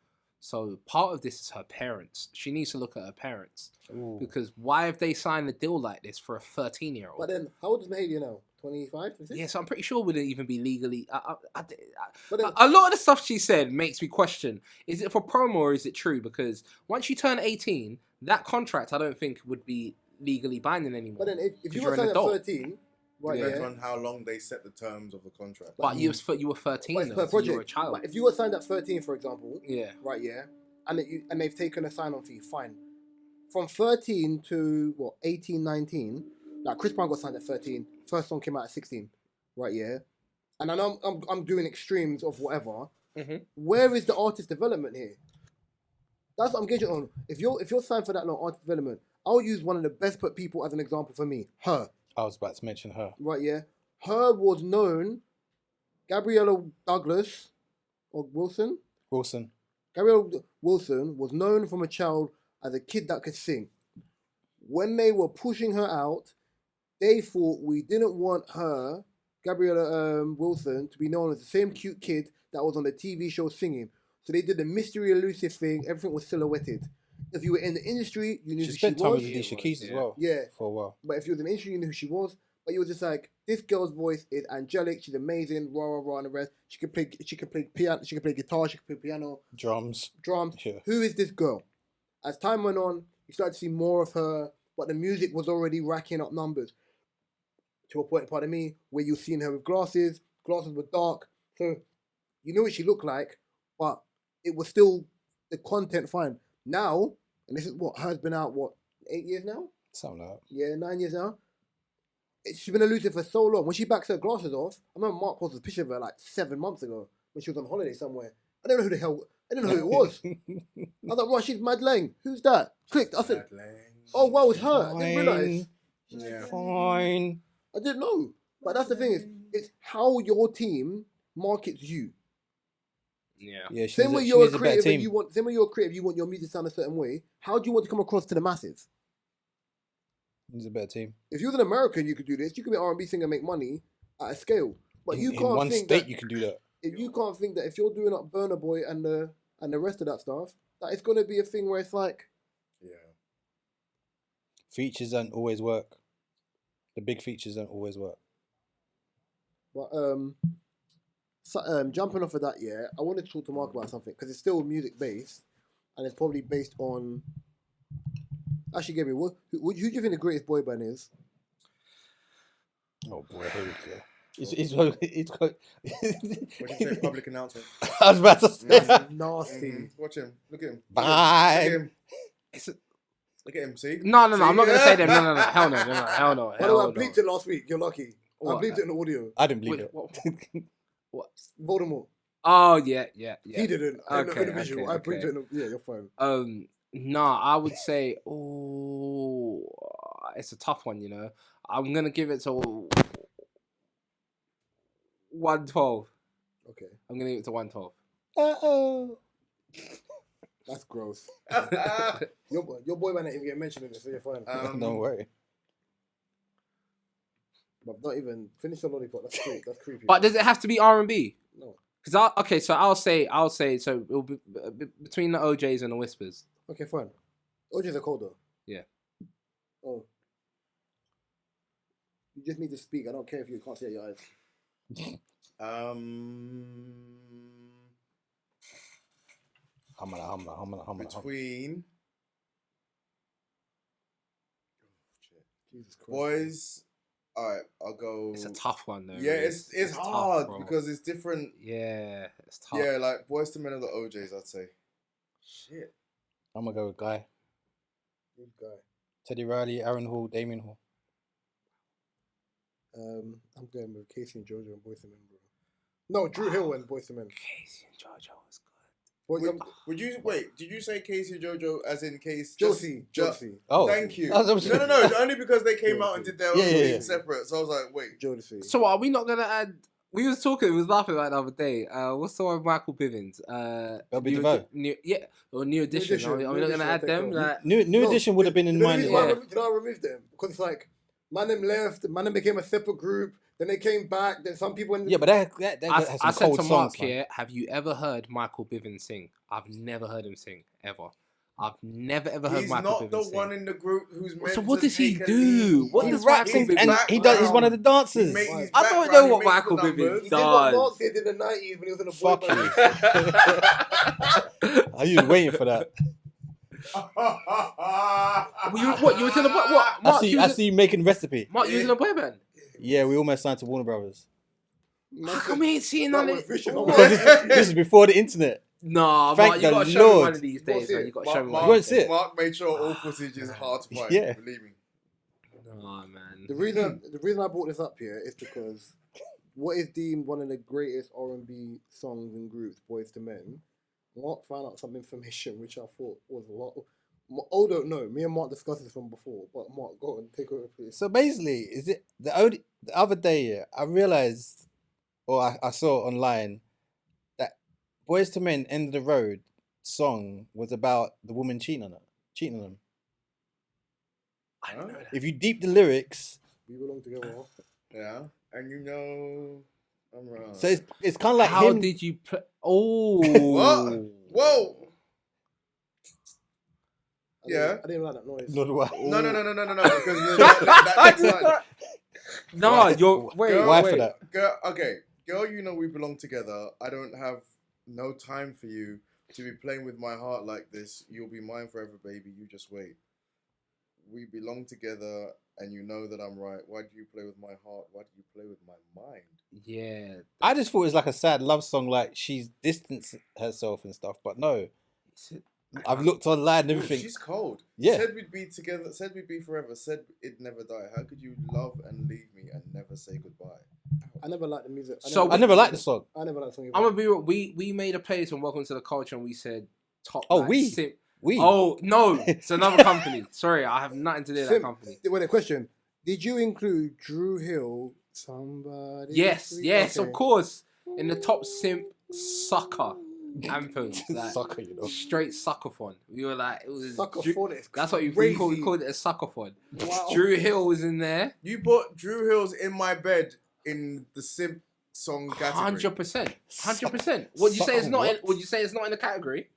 So part of this is her parents. She needs to look at her parents. Ooh. Because why have they signed a deal like this for a 13-year-old? But then, how old is Mahalia now? 25? Yeah, so I'm pretty sure it wouldn't even be legally. A lot of the stuff she said makes me question: is it for promo or is it true? Because once you turn 18, that contract I don't think would be legally binding anymore. But then, if you were signed at 13, right? Depends on how long they set the terms of the contract. But you were 13, though, so you were a child. But if you were signed at 13, for example, right, and they've taken a sign-on fee, fine. From 13 to 18, 19, like Chris Brown got signed at 13. First song came out at 16, right? Yeah, and I know I'm doing extremes of whatever. Mm-hmm. Where is the artist development here? That's what I'm gauging on. If you're signed for that long artist development, I'll use one of the best put people as an example for me. Her. I was about to mention her. Right, yeah. Her was known. Gabriella Douglas or Wilson. Gabriella Wilson was known from a child as a kid that could sing. When they were pushing her out, they thought we didn't want her, Gabriella Wilson, to be known as the same cute kid that was on the TV show singing. So they did the mystery elusive thing. Everything was silhouetted. If you were in the industry, you knew who she was. She spent time with Alicia Keys as well. Yeah. For a while. But if you was in the industry, you knew who she was. But you were just like, this girl's voice is angelic. She's amazing. Rah rah rah and the rest. She can play piano. She can play guitar. She can play piano. Drums. Yeah. Who is this girl? As time went on, you started to see more of her. But the music was already racking up numbers. To a point, pardon me, where you've seen her with glasses. Glasses were dark. So you knew what she looked like. But it was still the content fine. Now, and this is hers been out, 8 years now? Something like that. Yeah, 9 years now. She's been elusive for so long. When she backs her glasses off, I remember Mark posted a picture of her like 7 months ago when she was on holiday somewhere. I didn't know who it was. I was like, right, she's Mad Lang. Who's that? Clicked. I said, oh, wow, it's her. I didn't realise. Yeah. Fine. I didn't know. But that's the thing is, it's how your team markets you. Yeah. Same way you're a creative and you want your music to sound a certain way. How do you want to come across to the masses? He's a better team. If you was an American, you could do this. You could be an R&B singer and make money at a scale. But you can't in one think state that, you can do that. If you can't think that if you're doing up Burna Boy and the rest of that stuff, that it's gonna be a thing where it's like, features don't always work. The big features don't always work. But jumping off of that, I wanted to talk to Mark about something because it's still music based, and it's probably based on. Actually, Gabriel, who do you think the greatest boy band is? Oh boy, here we go. It's what did you say? Public announcement. I was about to say. Nasty. Mm-hmm. Watch him. Look at him. Bye. Look at him. See? No. I'm not gonna say them. No. Hell no. By the way, I bleeped it last week. You're lucky. What? I bleeped it in the audio. I didn't bleep it. What? Voldemort. Oh yeah. He didn't. Okay, in the visual. I bleeped it. You're fine. Nah, I would say, it's a tough one, you know. I'm gonna give it to 112. Okay. I'm gonna give it to 112. Uh-oh. That's gross. your boy might not even get mentioned in this, so you're fine. Don't worry. But not even finish the lollipop. That's creepy. That's creepy. But does it have to be R&B? No. So I'll say so it'll be between the OJs and the Whispers. Okay, fine. OJ's are cold though. Yeah. Oh. You just need to speak. I don't care if you can't see out your eyes. Between Jesus Christ. Boys All right, I'll go. It's a tough one though. Yeah, really. it's tough, hard bro. because it's different. Yeah, it's tough. Yeah, like Boyz II Men are the OJs, I'd say. Shit. I'm gonna go with Guy. Good guy. Teddy Riley, Aaron Hall, Damien Hall. I'm going with Casey and Jojo and Boyz II Men, bro. No, Drew Hill and Boyz II Men. Casey and JoJo was good. Would you wait? Did you say Casey and JoJo as in case? Josie. Oh, Thank you. I was- No. Only because they came out and did their own thing separate. So I was like, wait. Josie. So are we not gonna add? We was talking. We was laughing about it the other day. What's the one with Michael Bivins? Bobby New, DeVoe. New edition. Are we not gonna add them? Like, New edition would have been in mine as well. Did I remove them? Because it's like, man them left, man them became a separate group, then they came back, then some people... Yeah, but that has some I said cold to songs, Mark man. here, have you ever heard Michael Bivins sing? I've never heard him sing, ever. I've never ever heard He's Michael not Bivins the sing. one in the group who's meant So what to does he take a do? lead. What He does raps Michael and Bivins he's one of the dancers. I don't know what Michael Bivins He did what Mark does. did in the 90s when he was in a boy Fuck band. Are you waiting for that? What? You was in a what? Mark, I see you making recipe. Mark, you was in a boy band. Yeah, we almost signed to Warner Brothers. How come he ain't seeing none of it? Because this is before the internet. Nah, Thank Mark, you gotta the show me Lord. one of these days. Man. You gotta show me You one. won't see it. Mark made sure all footage is hard to find. Yeah. Believe me. Nah, man. The reason I brought this up here is because what is deemed one of the greatest R&B songs and groups, Boyz II Men, Mark found out some information which I thought was a lot. Oh, don't know. Me and Mark discussed this from before, but Mark, go and take over, please. So basically, is it the other day? I realized, or I saw online, that Boyz II Men "End of the Road" song was about the woman cheating on them. I don't know that. If you deep the lyrics, We belong together. Yeah. And you know, I'm wrong. so it's kind of like How him. did you play? Oh. What? Whoa. Yeah. I didn't like that noise. Not what? No. Because that's fine. No, you're wait. Girl, Why wait. for that? Girl, you know we belong together. I don't have no time for you to be playing with my heart like this. You'll be mine forever, baby. You just wait. We belong together, and you know that I'm right. Why do you play with my heart? Why do you play with my mind? Yeah. I just thought it was like a sad love song, like she's distanced herself and stuff. But no, I've looked online and everything. She's cold. Yeah. Said we'd be together. Said we'd be forever. Said it'd never die. How could you love and leave me and never say goodbye? I never liked the music. I never liked the song. I never liked the song. I'm gonna be real. We made a playlist on Welcome to the Culture, and we said top. Oh, like, we? We. Oh no, it's another company. Sorry, I have nothing to do with that Sim- company. Wait, a question. Did you include Drew Hill? Somebody. Yes, yes, Okay. of course. In the top simp sucker anthems, like, Sucker, you know. straight suckerphone. We were like, it was. Suckerphonics. That's what we Crazy. called it a suckerphone. Wow. Drew Hill was in there. You put Drew Hill's "In My Bed" in the simp song category. 100%. Would you say it's not? What? Would you say it's not in the category?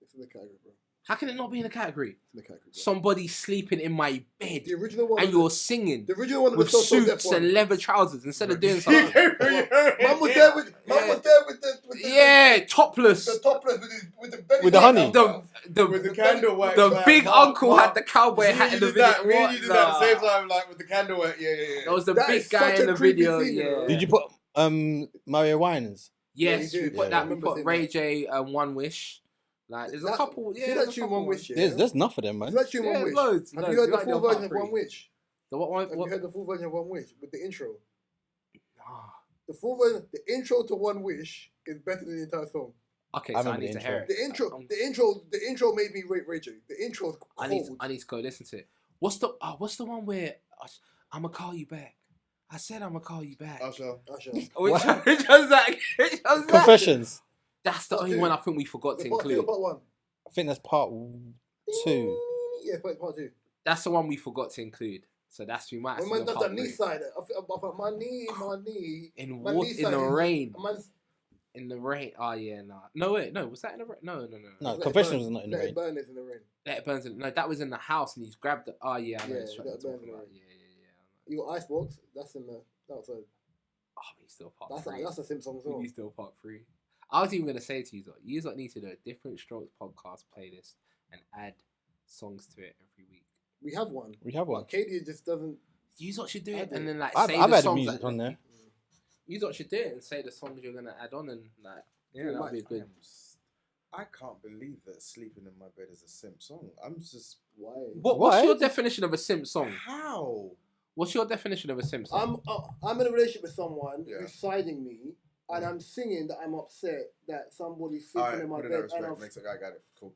It's in the category, bro. How can it not be in the category? It's in the category. Bro. Somebody sleeping in my bed The original one. and you're singing the original one with was so suits and leather trousers instead of doing something. Man was there with. Man was there with the. Yeah, topless. The topless with the belly. With the honey. With the candle wax. The like, big Mark, uncle Mark. had the cowboy hat in the did video. that. Me and you did that at the same Nah. time, like with the candle wax. Yeah. That was the That big is guy such in a the creepy video. scene, you know? Yeah. Did you put Mario Winans? Yes, Yeah, you we did. put Yeah, that. I We remember put seeing Ray that. J and One Wish. Like, there's a That- couple. Yeah, see that there's a tune, couple One Wish, yeah? There's enough of them, man. Is that tune Yeah, One Wish? loads. Have loads. you heard We the like full them version of part One three. Wish? The what? Have you heard the full version of One Wish with the intro? Nah. The full version, the intro to One Wish is better than the entire song. Okay, I so I remember need the to hear it. The intro made me rate Ray J. The intro's cold. I need to go listen to it. What's the one where I'ma call you back? I said I'ma call you back. Usher. Usher. Which What? which was that? Which was that? Confessions. That's the Part only two. one I think we forgot to The part two or include. part one? I think that's part 2. Yeah, part two. That's the one we forgot to include. So that's we might have When to man do does part that knee three. side, I feel my knee. In My water, knee in side the is- rain. Man's, In the rain. Oh yeah, no. No wait, no. Was that in the rain? No. No, Let It Confessions Burn. was not in the Let rain. It Burn is in the rain. Let It Burns. No, that was in the house, and he's grabbed the. Oh yeah, I know. Yeah, it's what Let I'm It Burn talking in the about. rain. Yeah. You got Icebox. That's in the. That's a. Oh, he's still part three. That's a Simpsons as well. He's still part 3. I was even gonna say to you lot need to do a different Strokes podcast playlist and add songs to it every week. We have one. We have one. But Katie just doesn't. use what you do it, and then like I've say had the the songs music that, on there. Use what you do it and say the songs you're gonna add on, and like that'd be good. I can't believe that "Sleeping in My Bed" is a simp song. I'm just Why? What's your definition of a simp song? how? What's your definition of a simp song? I'm in a relationship with someone Yeah. who's siding me, and I'm singing that I'm upset that somebody's All sleeping right, in my put it bed. in respect. And Makes it. I got it. Cool.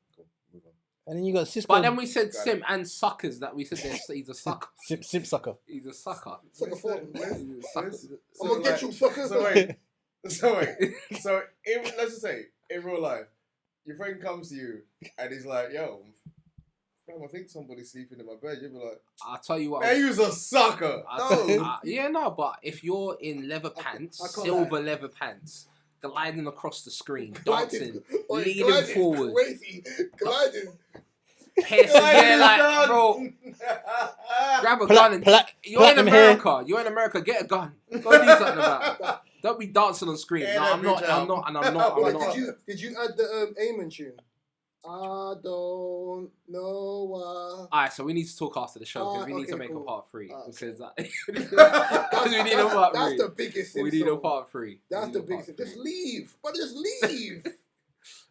Move on. And then you got Cisco. But then we said Got simp and suckers. That we said he's a sucker. Simp sucker. He's a sucker. Sucker for So I'm gonna get you, sucker. So wait. So let's just say in real life, your friend comes to you and he's like, "Yo, fam, I think somebody's sleeping in my bed." You'll be like, I'll tell you what. "Man, you's a sucker." No. But if you're in leather pants, I can't silver leather pants, gliding across the screen, dancing, Gliding. leaning Gliding. forward, Crazy. Gliding. bro, grab a gun and you're in America. You're in America. Get a gun. Go do something about it. Don't be dancing on screen. Yeah, No, I'm not. Did you add the Amen tune? I don't know why. Alright, so we need to talk after the show because we need to make a part 3 because we need a part 3. That's the biggest. We need a part 3. That's the biggest. Just leave, but just leave.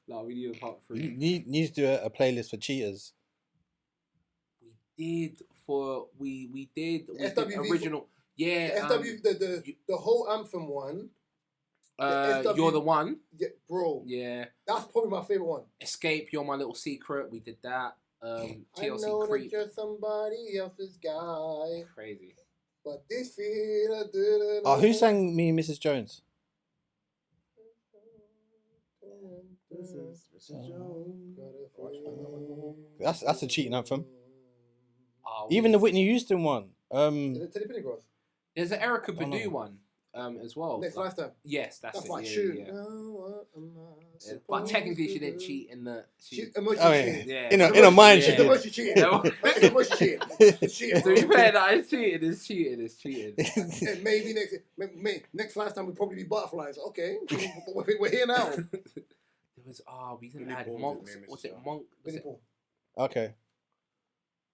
No, we need a part 3. You need to do a playlist for cheaters. We did SWV the original. Yeah. The whole anthem one. You're the one. Yeah, bro. Yeah. That's probably my favorite one. Escape, You're My Little Secret. We did that. I TLC know Creep. that you're somebody else's guy, Crazy. but this feel I didn't. Oh, who sang Me and Mrs. Jones? This is Mrs. Jones. That's a cheating anthem. Oh, Even the Whitney Houston one. Is it Teddy Pendergrass? There's an Erica Oh, no. Badu one as well. Next Lifetime. Yes, that's it. my Yeah, tune. yeah. Now what am I But technically, she supposed to didn't do? cheat in the. Emoji Oh, yeah. cheating. Yeah. In a mind It's shit. emoji cheating. It's emoji cheating. It's cheating. To be fair, that is cheating. It's cheating. And maybe next lifetime we'll probably be butterflies. Okay, we're here now. There was we didn't Billy add Paul monks. did Me and What's Mrs. it? Jones. Monk. Was Billy it? Paul. Okay.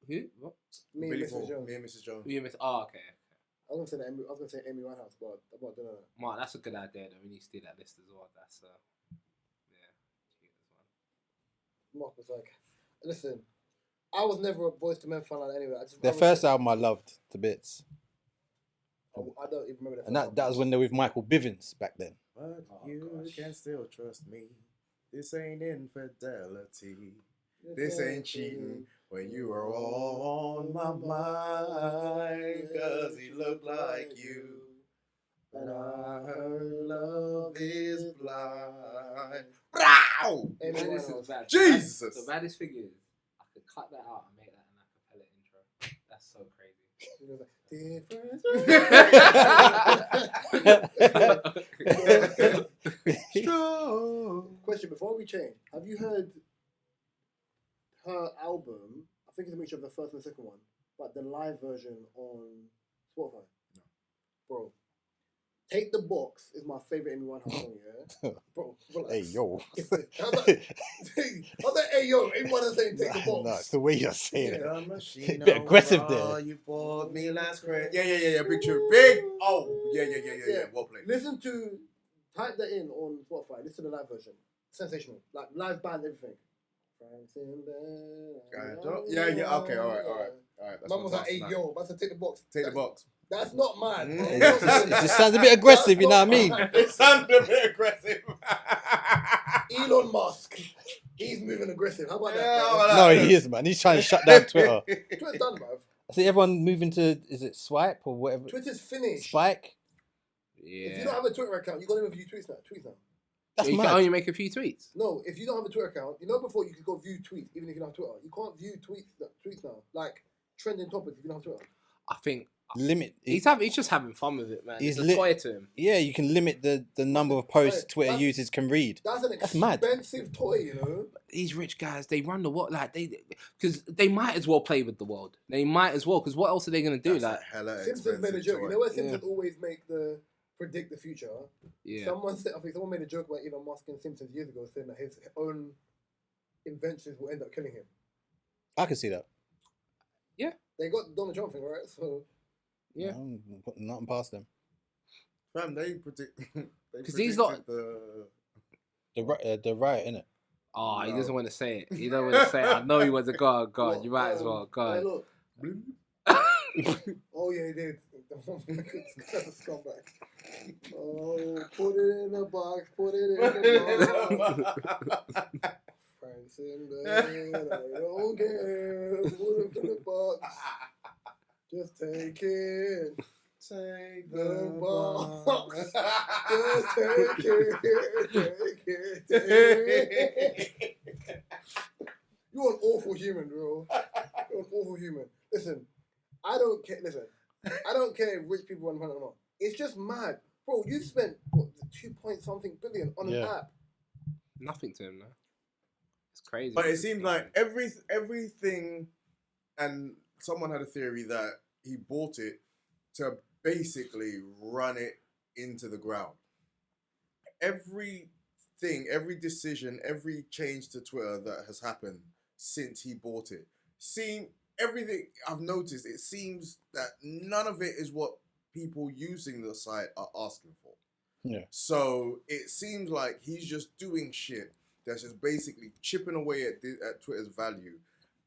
Who? What? Me and Billy Mrs. Paul, Jones. Me and Mrs. Jones. You missed. Oh, okay. I was gonna say Amy Winehouse, but I'm not doing that. Mark, that's a good idea. Though we need to do that list as well. That's yeah. Mark was like, listen, I was never a Boyz II Men fan anyway. Their first album I loved to bits. I don't even remember And that was when they were with Michael Bivins back then. But Oh, you gosh. can still trust me. This ain't infidelity. This ain't cheating. When you are on my mind, 'cause he looked like you. But I heard love is blind. Row! Amy Man, this is Winehouse. bad. Jesus! The baddest thing is, I could cut that out and make that an acapella intro. That's so crazy. He was like, difference. Strong. Question before we change, have you heard her album? I think it's a mixture of the first and the second one, but the live version on Spotify. No. Bro, Take the Box is my favorite Amy Winehouse song. Yeah, bro. Relax. Hey, yo. How's that? Hey yo, Amy Winehouse saying Take the Box. No, it's the way you're saying it. The machine Bit aggressive overall, there. You bought me last Christmas. Yeah. Big tune. Big. Oh, yeah. Well played. Listen to, type that in on Spotify. Listen to the live version. Sensational. Like live band, everything. Yeah. Okay. All right. That's Mum was like, what's hey up yo, man said take the box. Take the box. That's not mad. Mm. It just sounds a bit aggressive, you know what I mean? It sounded a bit aggressive. Elon Musk, he's moving aggressive. How about Yeah, that? how Bro? about No, he is, man. He's trying to shut down Twitter. Twitter's done, bruv. I see everyone moving to, is it Swipe or whatever? Twitter's finished. Spike? If you don't have a Twitter account, you can't even view tweets now. That's You can mad. only make a few tweets. No, if you don't have a Twitter account, you know before you could go view tweets, even if you don't have Twitter. You can't view tweets now. Like trending topics if you don't have Twitter. I think Limit. he's just having fun with it, man. He's It's a toy to him. Yeah, you can limit the number of posts Twitter users can read. That's an That's mad. expensive toy, you know. These rich guys, they run the world like because they might as well play with the world. They might as well because what else are they gonna do? That's Like, a hella Simpsons made a expensive joke. toy. You know where Simpsons always predict the future? yeah, Someone made a joke about Elon Musk and Simpsons years ago, saying that his own inventions will end up killing him. I can see that. They got Donald Trump thing, right? So Yeah. I'm putting nothing past them. Fam, they predict. Because he's not The riot, innit? Oh, No. he doesn't want to say it. He don't want to say it. I know he wants to go on. Go on. You might as well. Go Hey, on. look. Oh yeah, he did. That's a scumbag. Oh, put it in the box. Put it in the box. Friends in bed. I don't care. Put it in the box. Just take it. Take The box. Just take it. Take it. You're an awful human, bro. You're an awful human. Listen, I don't care. Listen, I don't care if rich people want money or not. It's just mad, bro. You spent what, 2 point something billion on an app. Nothing to him, no. It's crazy. But it seemed like everything, and someone had a theory that he bought it to basically run it into the ground. Everything, every decision, every change to Twitter that has happened since he bought it, everything I've noticed, it seems that none of it is what people using the site are asking for. Yeah. So it seems like he's just doing shit that's just basically chipping away at Twitter's value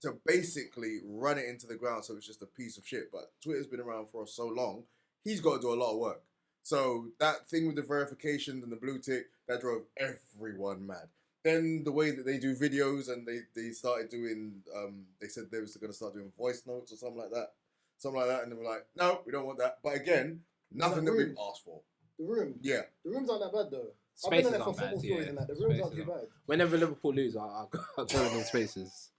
to basically run it into the ground, so it's just a piece of shit. But Twitter's been around for so long, he's got to do a lot of work. So that thing with the verifications and the blue tick, that drove everyone mad. Then the way that they do videos, and they started doing, they said they was going to start doing voice notes or something like that, and they were like, no, we don't want that. But again, nothing that we've asked for. The room. Yeah. The rooms aren't that bad though. Spaces I've been on there for aren't bad, football stories and that. The yeah. rooms Spaces aren't too bad. Whenever Liverpool lose, I'll go in spaces.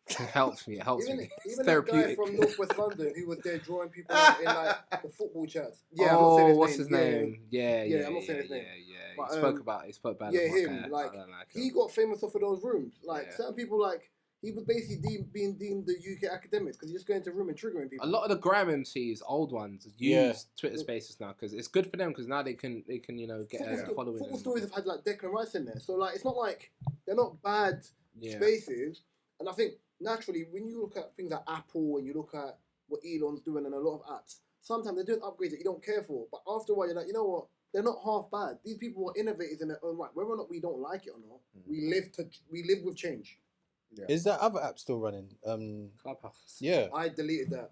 It helps me. It helps me. It's Even that guy therapeutic. from Northwest London who was there drawing people out in like the football chats. Yeah, I'm not oh, saying what's his his name? name? Yeah, I'm not saying his name. Yeah. But, He spoke about yeah, it. him. I Like, don't like he him. got famous off of those rooms. Like, Yeah. certain people, like, he was basically being deemed the UK academics because he just go into a room and triggering people. A lot of the grime MCs, old ones, use Twitter Spaces now because it's good for them because now they can get a following. Football stories have had like Declan Rice in there, so like it's not like they're not bad Yeah. spaces. And I think naturally when you look at things like Apple and you look at what Elon's doing and a lot of apps, sometimes they're doing upgrades that you don't care for, but after a while you're like, you know what? They're not half bad. These people are innovators in their own right. Whether or not we don't like it or not, we live with change. Yeah. Is that other app still running? Clubhouse. Yeah. I deleted that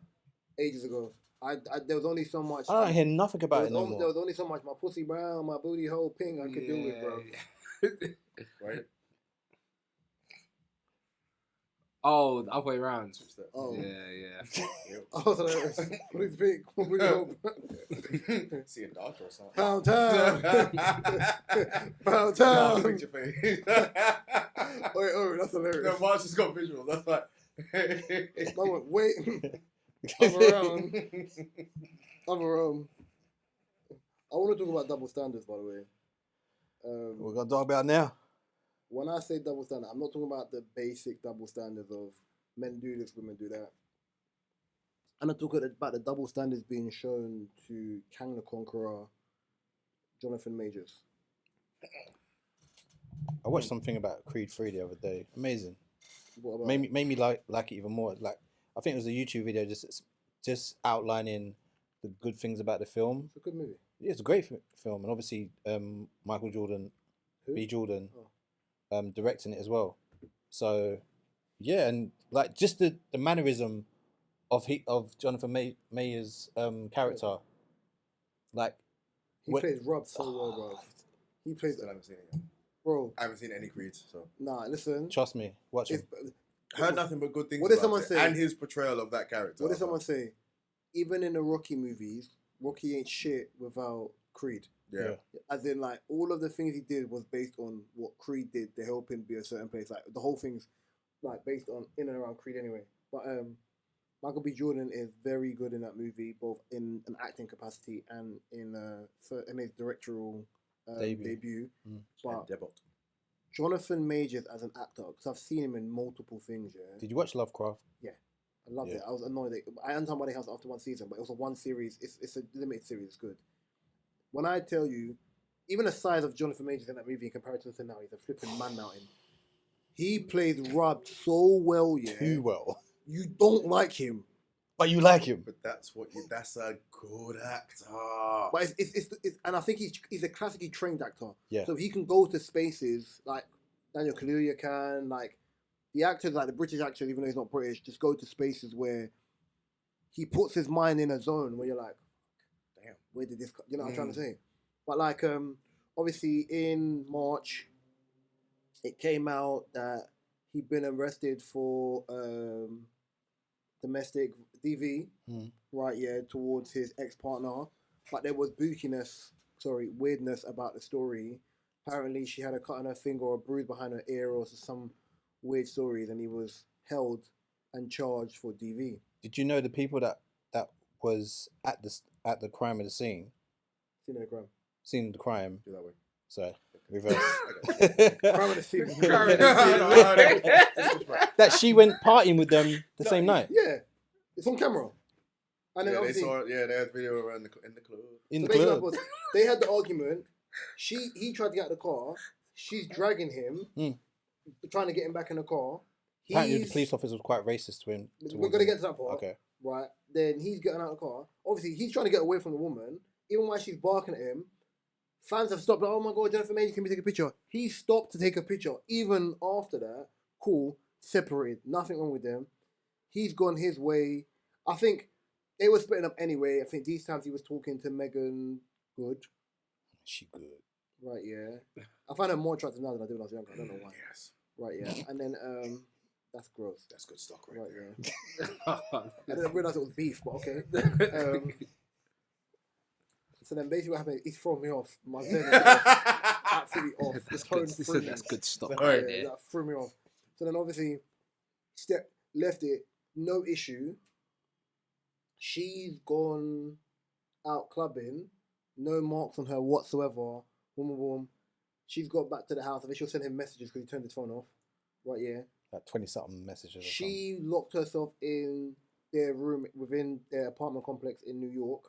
ages ago. There was only so much. I don't hear nothing about it no There more. was only so much my pussy brown, my booty hole pink I could do with, bro. Right? Oh, the other way around. Oh. Yeah. Oh, so what is big? What booty hole? See a doctor or something. Pound town. Pound town. Picture face. Oh, that's hilarious. No, Mark's just got visual. That's like. I went, wait. Other I want to talk about double standards, by the way. We're gonna talk about now. When I say double standard, I'm not talking about the basic double standards of men do this, women do that. I'm not talking about the double standards being shown to Kang the Conqueror, Jonathan Majors. I watched something about Creed 3 the other day. Amazing. What about Made me like it even more. Like, I think it was a YouTube video just outlining the good things about the film. It's a good movie. Yeah, it's a great film, and obviously Michael Jordan, Who? B. Jordan, directing it as well. So yeah, and like just the mannerism of Jonathan Mayer's character, like He plays Rob so well, bro. He plays. I haven't seen it yet. Bro, I haven't seen any Creeds, so. nah, listen. Trust me, watch it. Heard nothing but good things What did about someone it, say? and his portrayal of that character. What did someone say? Even in the Rocky movies, Rocky ain't shit without Creed. Yeah. As in, like, all of the things he did was based on what Creed did to help him be a certain place. Like, the whole thing's, like, based on in and around Creed anyway. But Michael B. Jordan is very good in that movie, both in an acting capacity and in his directorial debut. But Debut. Jonathan Majors as an actor, because I've seen him in multiple things, yeah. Did you watch Lovecraft? Yeah. I loved it. I was annoyed. I understand why they have after one season, but it was a one series. It's a limited series. It's good. When I tell you, even the size of Jonathan Majors in that movie in comparison to now, he's a flipping man mountain. He plays Rob so well, yeah. Too well. You don't like him. But you like him. But that's a good actor. But it's and I think he's a classically trained actor. Yeah. So he can go to spaces like Daniel Kaluuya can, like the actors, like the British actors, even though he's not British, just go to spaces where he puts his mind in a zone where you're like, damn, where did this you know what I'm trying to say? But like obviously in March it came out that he'd been arrested for domestic DV, right, yeah, towards his ex-partner. But there was weirdness about the story. Apparently she had a cut on her finger or a bruise behind her ear or some weird stories, and he was held and charged for DV. Did you know the people that was at the crime of the scene? Seen the crime. Do that way. Sorry. Reverse. Crime of the scene. That she went partying with them the same night. Yeah. It's on camera. And then they obviously, saw it. Yeah, they had video around in the club. In the basically club. they had the argument. He tried to get out of the car. She's dragging him, trying to get him back in the car. Apparently the police officer was quite racist to him. We're going to get to that part. Okay. Right. Then he's getting out of the car. Obviously, he's trying to get away from the woman. Even while she's barking at him, fans have stopped. Like, oh my God, Jennifer Mason, can we take a picture? He stopped to take a picture. Even after that, cool, separated. Nothing wrong with them. He's gone his way. I think they were splitting up anyway. I think these times he was talking to Megan Good. She good. Right, yeah. I find her more attractive now than I did when I was younger. I don't know why. Yes. Right, yeah. And then, that's gross. That's good stock Right, there. yeah. I didn't realise it was beef, but okay. So then basically what happened, he's thrown me off. My zen is absolutely off. That's good stuff Yeah, right there. that threw me off. So then obviously, left it, no issue. She's gone out clubbing, no marks on her whatsoever. Boom, boom, boom. She's got back to the house. I think she'll send him messages because he turned his phone off. Right, yeah. Like 20-something messages. She locked herself in their room within their apartment complex in New York.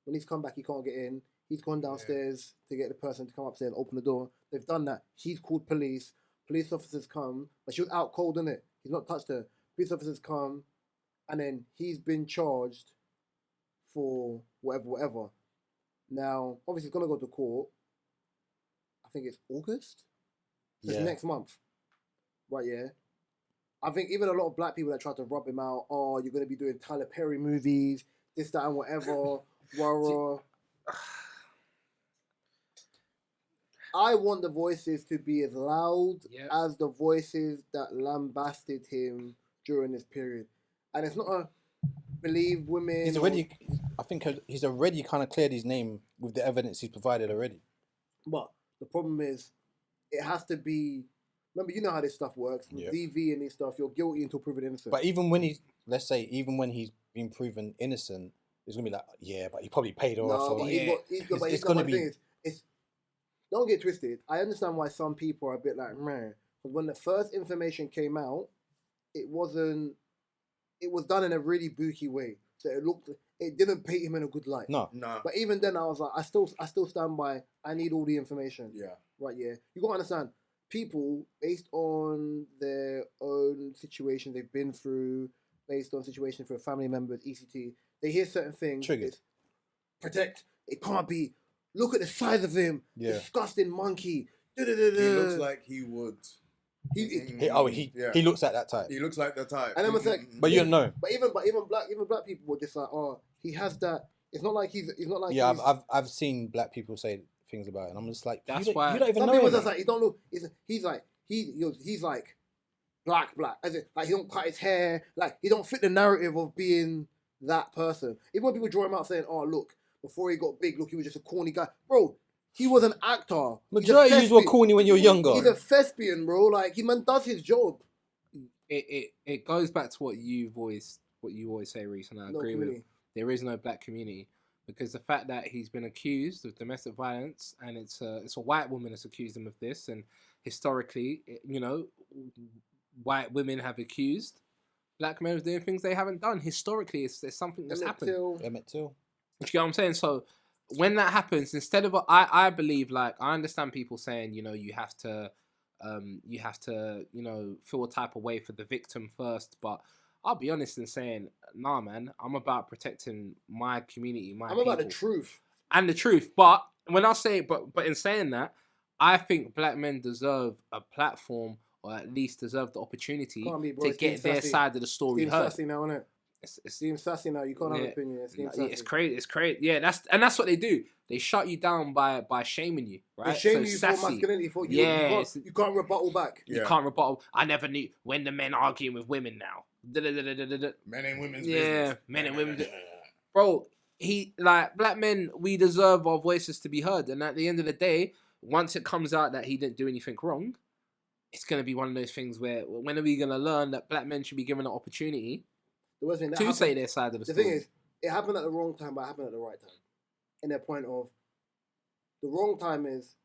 When he's come back, he can't get in. He's gone downstairs to get the person to come upstairs and open the door. They've done that. He's called police. Police officers come, but she was out cold, innit? He's not touched her. Police officers come, and then he's been charged for whatever. Now, obviously, he's gonna go to court. I think it's August. It's next month. Right, yeah. I think even a lot of black people that try to rub him out, oh, you're gonna be doing Tyler Perry movies, this, that, and whatever. I want the voices to be as loud as the voices that lambasted him during this period. And it's not a believe women. I think he's already kind of cleared his name with the evidence he's provided already. But the problem is, it has to be. Remember, you know how this stuff works. With DV and this stuff, you're guilty until proven innocent. But even when he's been proven innocent, it's gonna be like, yeah, but he probably paid her off. It's gonna be. Don't get twisted. I understand why some people are a bit like, man. But when the first information came out, it was done in a really booky way. So it didn't paint him in a good light. No. But even then, I was like, I still stand by. I need all the information. Yeah. Right. Yeah. You gotta understand. People, based on their own situation they've been through, based on situation for family members, ECT, they hear certain things. Triggered. Protect. It can't be. Look at the size of him. Yeah. Disgusting monkey. He looks like he would. He looks like that type. He looks like that type. And then it's like, but you don't know. But even black people were just like, oh, he has that. It's not like he's not like. Yeah, I've seen black people say things about it, and I'm just like, that's why you don't even some know. People just like, he don't look. He's like black, as in like he don't cut his hair, like he don't fit the narrative of being that person. Even when people draw him out saying, oh look, before he got big, look, he was just a corny guy, bro. He was an actor. Majority of you were corny when you were younger. He's a thespian, bro. Like, he man does his job. It goes back to what you always say, Reese, and I agree with. There is no black community because the fact that he's been accused of domestic violence and it's a white woman that's accused him of this, and historically, white women have accused black men of doing things they haven't done. Historically, it's something that's happened. Emmett Till. You get what I'm saying? So when that happens, instead of I believe, like, I understand people saying, you have to feel a type of way for the victim first, but I'll be honest in saying, nah, man. I'm about protecting my community, my I'm people, about the truth. and the truth. But when I say, but in saying that, I think black men deserve a platform, or at least deserve the opportunity Can't be, bro. to It's get their sassy. side of the story It's heard. sassy now, innit? It's Seems sassy now. You can't have an opinion. it's crazy. It's crazy. Yeah, that's what they do. They shut you down by shaming you, right? They shame So you sassy. for masculinity. For Yeah, you can't rebuttal back. You can't rebuttal. I never knew when the men arguing with women now. Men and women's business. Yeah, men and women. Bro, black men, we deserve our voices to be heard. And at the end of the day, once it comes out that he didn't do anything wrong, it's gonna be one of those things where when are we gonna learn that black men should be given an opportunity to say their side of the story? The thing is, it happened at the wrong time, but it happened at the right time. In their point of the wrong time is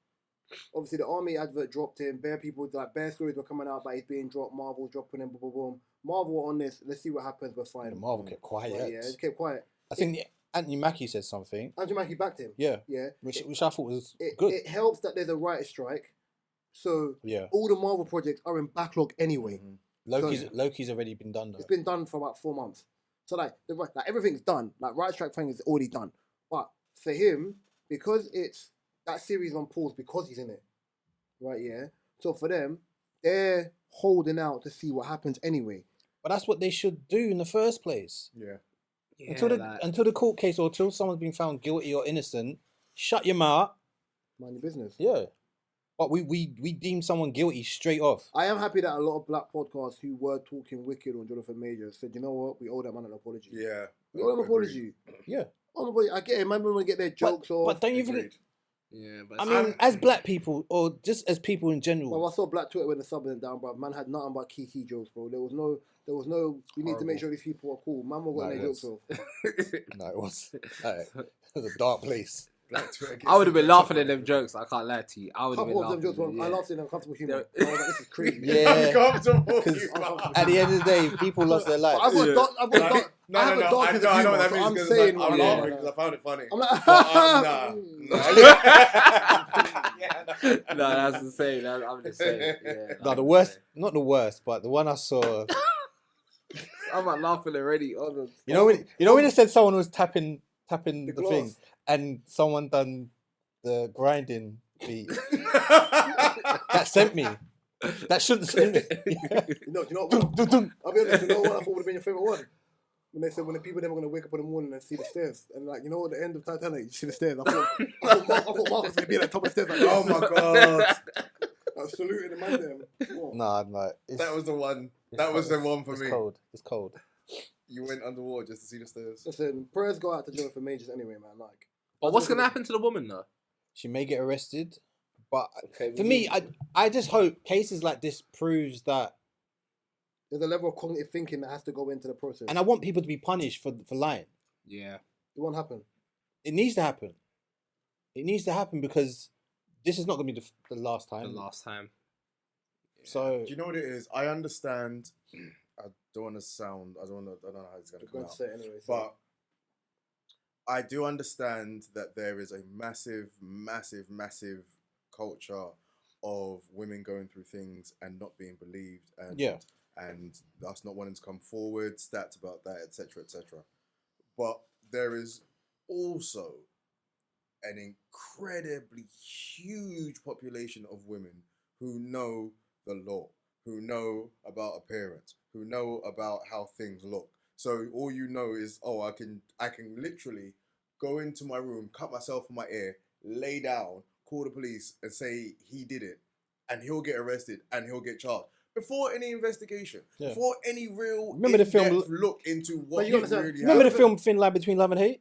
obviously the army advert dropped in. Bare people like bare stories were coming out about he's being dropped. Marvel dropping him. Boom, boom, boom. Marvel on this. Let's see what happens. We're fine. And Marvel kept quiet. Yeah, it kept quiet. I think Anthony Mackie said something. Anthony Mackie backed him. Yeah, yeah, which I thought was good. It helps that there's a writer's strike, so yeah, all the Marvel projects are in backlog anyway. Loki's already been done though. It's been done for about 4 months. So like everything's done. Like writer's strike thing is already done. But for him, because it's that series on pause because he's in it, right? Yeah. So for them, they're holding out to see what happens anyway. But that's what they should do in the first place. Yeah. Until the court case or until someone's been found guilty or innocent, shut your mouth. Mind your business. Yeah. But we deem someone guilty straight off. I am happy that a lot of black podcasts who were talking wicked on Jonathan Majors said, you know what, we owe that man an apology. Yeah. We owe him an apology. Yeah. I get it. Man, we want to get their jokes off. But don't you think? Yeah, but I mean, as black people, or just as people in general. Well, I saw Black Twitter when the sub went down, bro. Man had nothing but kiki jokes, bro. There was no. We need to make sure these people are cool. Man, we're getting their jokes off. No, it was. It was a dark place. I would have been laughing at them jokes. I can't lie to you. I would have been laughing. Jokes, I laughed in uncomfortable humor. I was like, this is crazy. Yeah. Uncomfortable. At the end of the day, people lost their lives. I've got dark. No, I know what that means. I'm saying, I'm laughing because I found it funny. I'm like, No, that's the same. I'm just saying. Yeah, No, the worst, not the worst, but the one I saw. I'm not laughing already. You know when it said someone was tapping the glass. thing, and someone done the grinding beat. That sent me. That shouldn't send me. do you know what? I'll be honest. You know what I thought would have been your favorite one? When they said when the people then were gonna wake up in the morning and see the stairs, and like you know at the end of Titanic, you see the stairs. I thought Mark was gonna be at the top of the stairs. Like, Oh my god. I was saluting the man there. What? Nah, like That was the one. That was the one for me. It's cold. You went underwater just to see the stairs. Listen, prayers go out to Jonathan Majors anyway, man. Like, But what's gonna happen to the woman though? She may get arrested, but Okay, for me, I just hope cases like this proves that. there's a level of cognitive thinking that has to go into the process. And I want people to be punished for lying. Yeah. It won't happen. It needs to happen. It needs to happen because this is not going to be the last time. The last time. So Do you know what it is? I understand. I don't want to sound. I don't know how it's going to come out. Say it anyway, But I do understand that there is a massive, massive, massive culture of women going through things and not being believed, and us not wanting to come forward, stats about that, etc., etc. But there is also an incredibly huge population of women who know the law, who know about appearance, who know about how things look. So all you know is, oh, I can literally go into my room, cut myself in my ear, lay down, call the police and say he did it, and he'll get arrested and he'll get charged. Before any investigation, before any real remember the film look into what you really happened. remember the film Thin Line Between Love and Hate?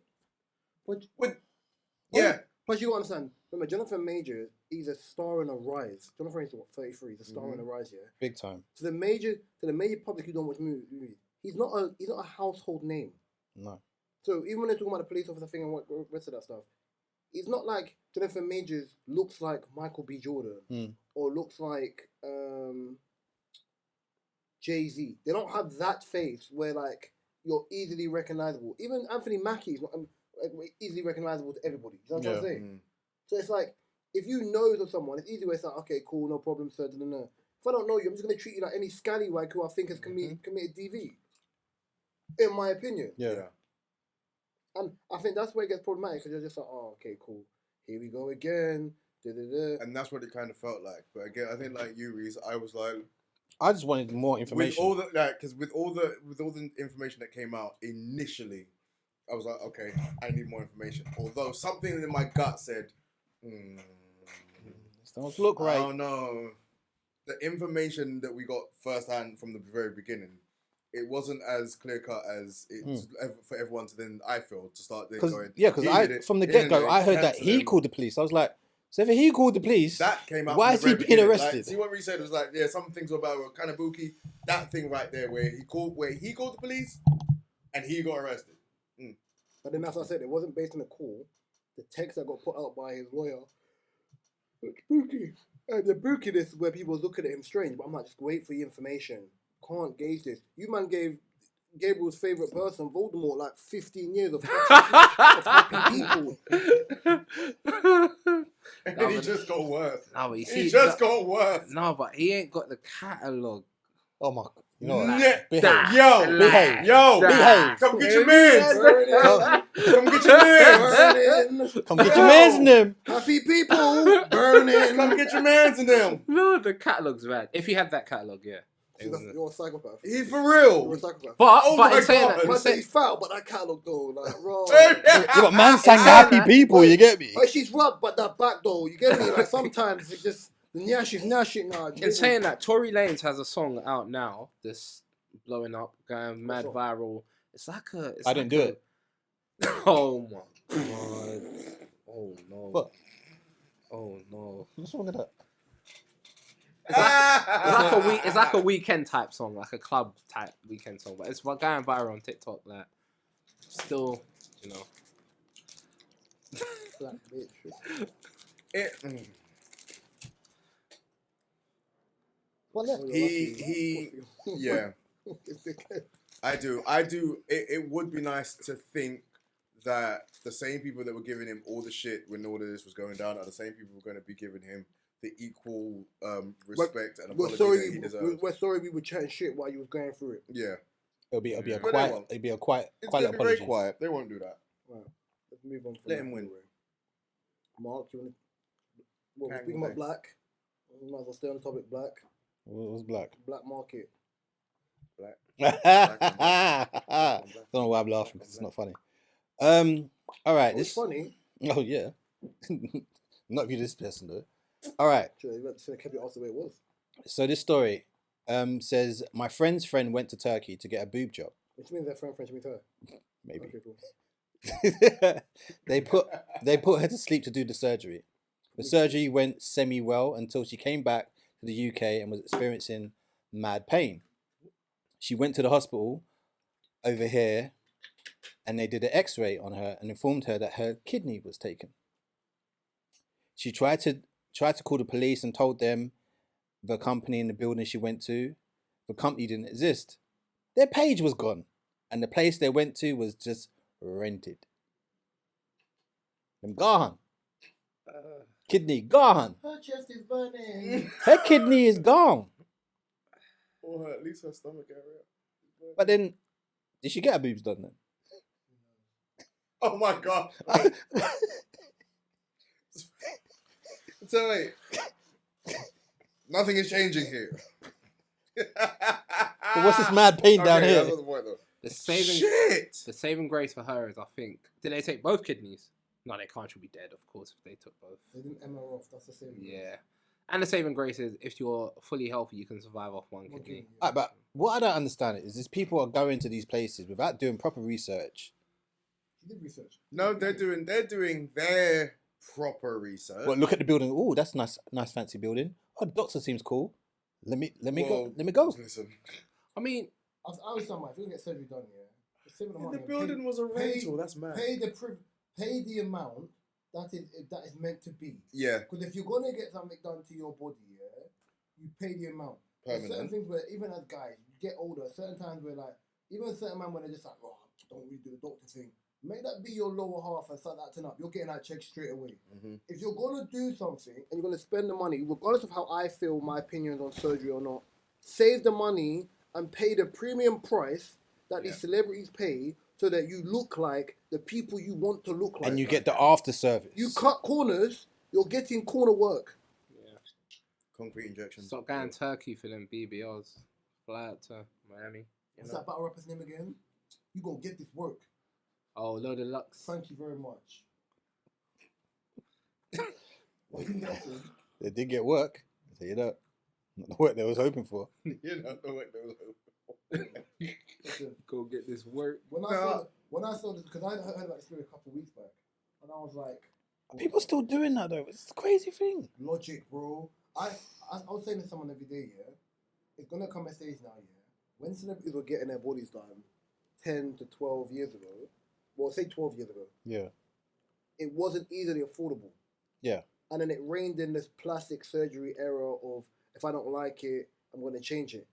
Yeah. But you understand, remember, Jonathan Majors, he's a star in a rise. Jonathan Majors is what, 33? He's a star in a rise, yeah? Big time. To the major public who don't watch movies, he's not a household name. No. So even when they're talking about the police officer thing and what the rest of that stuff, it's not like Jonathan Majors looks like Michael B. Jordan or looks like Jay-Z. They don't have that face where like you're easily recognizable. Even Anthony Mackie is not easily recognizable to everybody. You know what I'm saying? So it's like if you know someone, it's easy where it's like, okay, cool, no problem, sir. If I don't know you, I'm just gonna treat you like any scallywag who I think has committed DV. in my opinion. Yeah. And I think that's where it gets problematic because you're just like, oh, okay, cool. Here we go again. Da-da-da. And that's what it kind of felt like. But again, I think like you, Reese, I was like, I just wanted more information. with all the because with all the information that came out initially, I was like, okay, I need more information. Although something in my gut said, This don't look right. oh no, the information that we got firsthand from the very beginning, it wasn't as clear cut as it's for everyone to then I feel to start then going. Because I from the get go I heard that he called the police. I was like, so if he called the police, that came out. Why is he being arrested? Like, see what we said was like, yeah, some things were about were kind of booky. That thing right there where he called the police and he got arrested. But then that's what I said. It wasn't based on the call. The text that got put out by his lawyer looked spooky. And the spookiness is where people was looking at him strange. But I'm like, just wait for the information. Can't gauge this. You man gave Gabriel's favourite person, Voldemort, like 15 years of happy people. And he just got worse. No, but He just got worse. No, but he ain't got the catalogue. Oh my, you know what? Behave. Behave. Come get your mans. Come get your mans. Come get your mans in them. Happy people burning. Come get your mans in them. No, the catalogue's bad. If he had that catalogue, yeah. You're a psychopath. He's for real. You're a psychopath. But in saying that, Man said he's foul, but that catalogue though, like, raw. Yeah, but man sang happy people, you get me? Like, she's rubbed, but that back though, you get me? Like sometimes it just, yeah, she's nashing now. in saying that, Tory Lanez has a song out now that's blowing up, going mad viral. It's like a. I didn't do it. Oh my god! Oh no! What? Oh no! What's wrong with that? It's like a weekend type song, like a club type weekend song, but it's going viral on TikTok. Like, still, you know. Black bitch. Yeah. I do. It would be nice to think that the same people that were giving him all the shit when all of this was going down are the same people who are going to be giving him the equal respect and apology that he deserves. We're sorry we were chatting shit while you was going through it. Yeah. It'll be a But quiet. It'll be a quiet. It's Quiet going to be very apology. quiet. They won't do that. Right. Let's move on. Let him win. Mark, you want to... Well, we're speaking about black. We might as well stay on the topic black. What's black? Black market. Don't know why I'm laughing because it's not funny. All right. It's funny. Oh yeah. Not if you this person though. All right. Sure, you should have kept it off the way it was. So this story says my friend's friend went to Turkey to get a boob job. Which means their friend means her. Maybe. Okay, cool. they put her to sleep to do the surgery. The surgery went semi-well until she came back to the UK and was experiencing mad pain. She went to the hospital over here and they did an x-ray on her and informed her that her kidney was taken. She tried to call the police and told them the company in the building she went to, the company didn't exist. Their page was gone and the place they went to was just rented. I'm gone. Kidney gone. Her chest is burning. Her kidney is gone. Or at least her stomach area. But then, did she get her boobs done then? Oh my god. So wait. Nothing is changing here. But what's this mad pain down here? That's not the point, though. The saving grace for her is, I think, did they take both kidneys? No, they can't. She'll be dead, of course, if they took both. They didn't MR off. That's the same. Yeah. And the saving grace is if you're fully healthy, you can survive off one kidney. Right, but what I don't understand is people are going to these places without doing proper research. You did research. No, they're doing their proper research. Well, look at the building. Oh, that's nice fancy building. Oh, the doctor seems cool. Let me go. Listen. I mean, I was talking about if you get surgery done, The building was a rental. That's mad. Pay the amount that is meant to be. Yeah. Because if you're gonna get something done to your body, you pay the amount. There's certain things where even as guys, you get older. Certain times where even certain men when they're just like, oh, don't really do the doctor thing. Make that be your lower half and start acting up. You're getting that check straight away. Mm-hmm. If you're gonna do something and you're gonna spend the money, regardless of how I feel, my opinions on surgery or not, save the money and pay the premium price that these celebrities pay so that you look like the people you want to look like. And you get the after service. You cut corners, you're getting corner work. Yeah. Concrete injections. Stop going Turkey for them BBLs. Fly out to Miami. What's that battle rapper's name again? You gonna get this work. Oh, Load of Lux. Thank you very much. They did get work. So you know, not the work they was hoping for. You know the work they was hoping for. Listen, Go get this work. when I saw this, because I heard about this story a couple of weeks back, and I was like, People still doing that though. It's a crazy thing. logic, bro. I was saying to someone every day, yeah, it's gonna come a stage now, yeah, when celebrities were getting their bodies done 10 to 12 years ago, well, say 12 years ago, Yeah. it wasn't easily affordable. Yeah. And then it reigned in this plastic surgery era of, if I don't like it, I'm going to change it.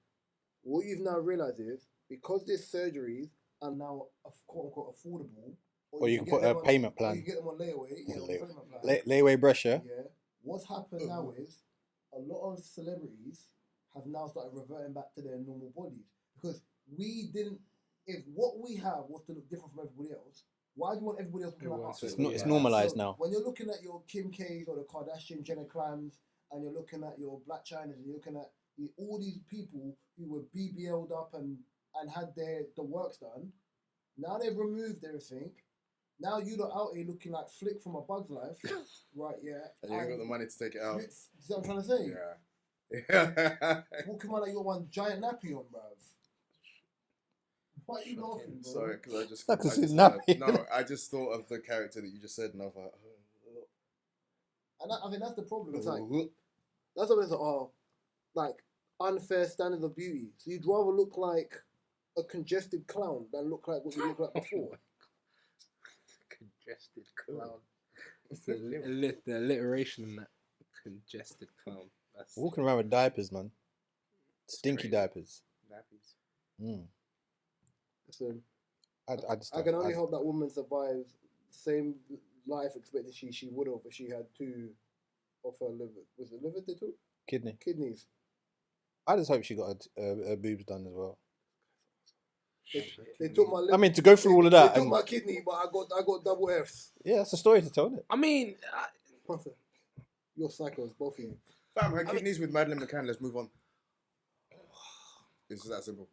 What you've now realized is, because these surgeries are now quote-unquote affordable, Or you can put a payment Or plan. you get them on layaway. Yeah, on Layaway. payment plan. Layaway brush, yeah? Yeah. What's happened now is, a lot of celebrities have now started reverting back to their normal bodies. Because we didn't, if what we have was to look different from everybody else, why do you want everybody else to look like us? It's normalized So now. when you're looking at your Kim K's or the Kardashian Jenner clams, and you're looking at your Black Chinas, and you're looking at all these people who were BBL'd up and had the works done, now they've removed everything. Now you lot out here looking like Flick from A Bug's Life, right? Yeah. And you ain't got the money to take it out. See what I'm trying to say? Yeah. Walking around like you got one giant nappy on, bruv. Why are you laughing, bro? Sorry, because I just. Because I it's just nappy. no, I just thought of the character that you just said, and I was like, And I think that's the problem. It's like, that's what it's like unfair standards of beauty. So you'd rather look like a congested clown than look like what you looked like before. Congested clown. The alliteration in that. Congested clown. That's Walking around with diapers, man. Stinky crazy. diapers. nappies. Mm. Listen, I just I can only hope that woman survives the same life expectancy she would have if she had 2 of her liver. Was it liver they took? Kidneys. I just hope she got her boobs done as well. They took my liver. I mean, to go through all of that. They took And, my kidney, but I got double Fs. yeah, that's a story to tell, isn't it? I mean, You're psychos, both of you. fam, her kidneys with Madeleine McCann. Let's move on. It's that simple.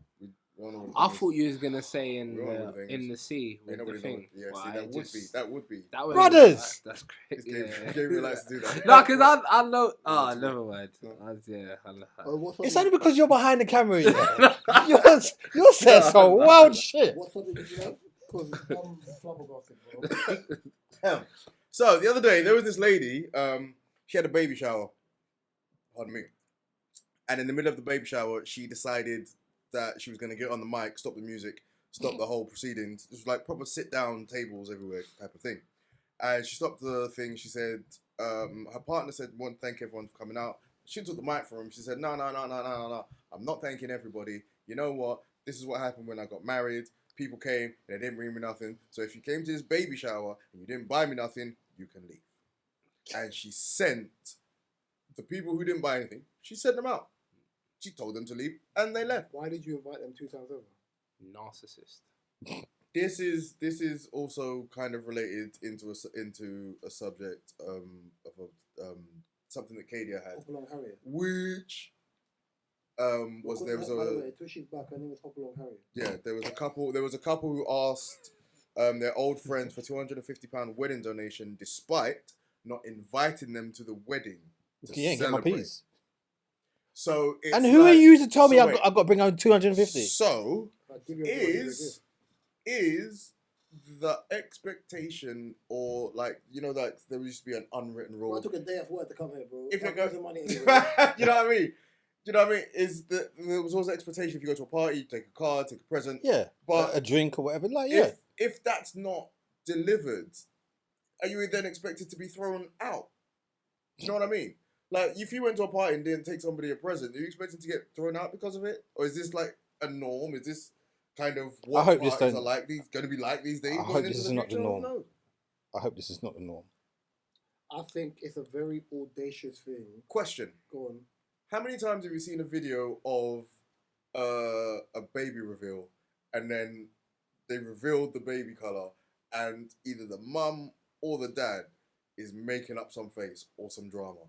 I thought you was gonna say in We all know what the thing in is. the sea with the thing. Yeah, Well, see, I that would just- be. That would be. That would Brothers! That's This crazy. game, Gabriel likes to do that. No, because I know. Oh, Yeah, never mind. No. I know. What's It's only because you're behind the camera. You're saying some wild shit. What something did you have? Because I'm flabbergasted, bro. So the other day there was this lady. She had a baby shower. Pardon me. And in the middle of the baby shower, she decided that she was going to get on the mic, stop the music, stop the whole proceedings. It was like proper sit-down tables everywhere type of thing. And she stopped the thing. She said, her partner said, "Want to thank everyone for coming out." She took the mic from him. She said, "No. I'm not thanking everybody. You know what? This is what happened when I got married. People came, they didn't bring me nothing. So if you came to this baby shower and you didn't buy me nothing, you can leave." And she sent the people who didn't buy anything, she sent them out. She told them to leave, and they left. Why did you invite them 2 times over? Narcissist. This is also kind of related into a subject of something that Kadia had, Hopalong Harriet. which was there was By the a way, until she's back, her name is Hopalong Harriet. yeah there was a couple who asked their old friends for £250 wedding donation, despite not inviting them to the wedding. To You ain't get my celebrate. piece. So it's And who are you to tell me so I've got to bring home 250? So I'll give you a is the expectation, or like, you know, like there used to be an unwritten Bro, I rule. took a day off work to come here, bro. If you I'm go- losing money anyway. You know what I mean? Do you know what I mean? Is that there was always an expectation if you go to a party, you take a card, take a present. Yeah, But a drink or whatever. Like, yeah. if that's not delivered, are you then expected to be thrown out? Do you know what I mean? Like, if you went to a party and didn't take somebody a present, are you expected to get thrown out because of it? Or is this like a norm? Is this kind of what hope this parties don't- are like? These going to be like these days? I going hope into this is the not the future? norm. No. I hope this is not the norm. I think it's a very audacious thing. Question: Go on. how many times have you seen a video of a baby reveal and then they revealed the baby colour, and either the mum or the dad is making up some face or some drama.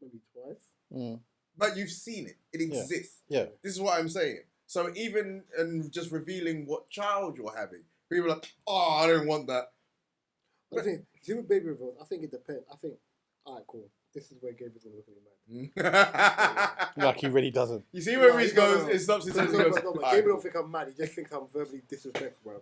Maybe twice. Mm. But you've seen it. It exists. Yeah. This is what I'm saying. So even and just revealing what child you're having, people are like, oh, I don't want that. I think, see with baby reveals, I think it depends. I think, alright, cool. This is where Gabriel's gonna look at me mad. Like he really doesn't. You see where No, Reese no, goes, no. it stops his head and No, goes, no, "Alright, Gabriel cool." don't think I'm mad. He just thinks I'm verbally disrespectful, bro.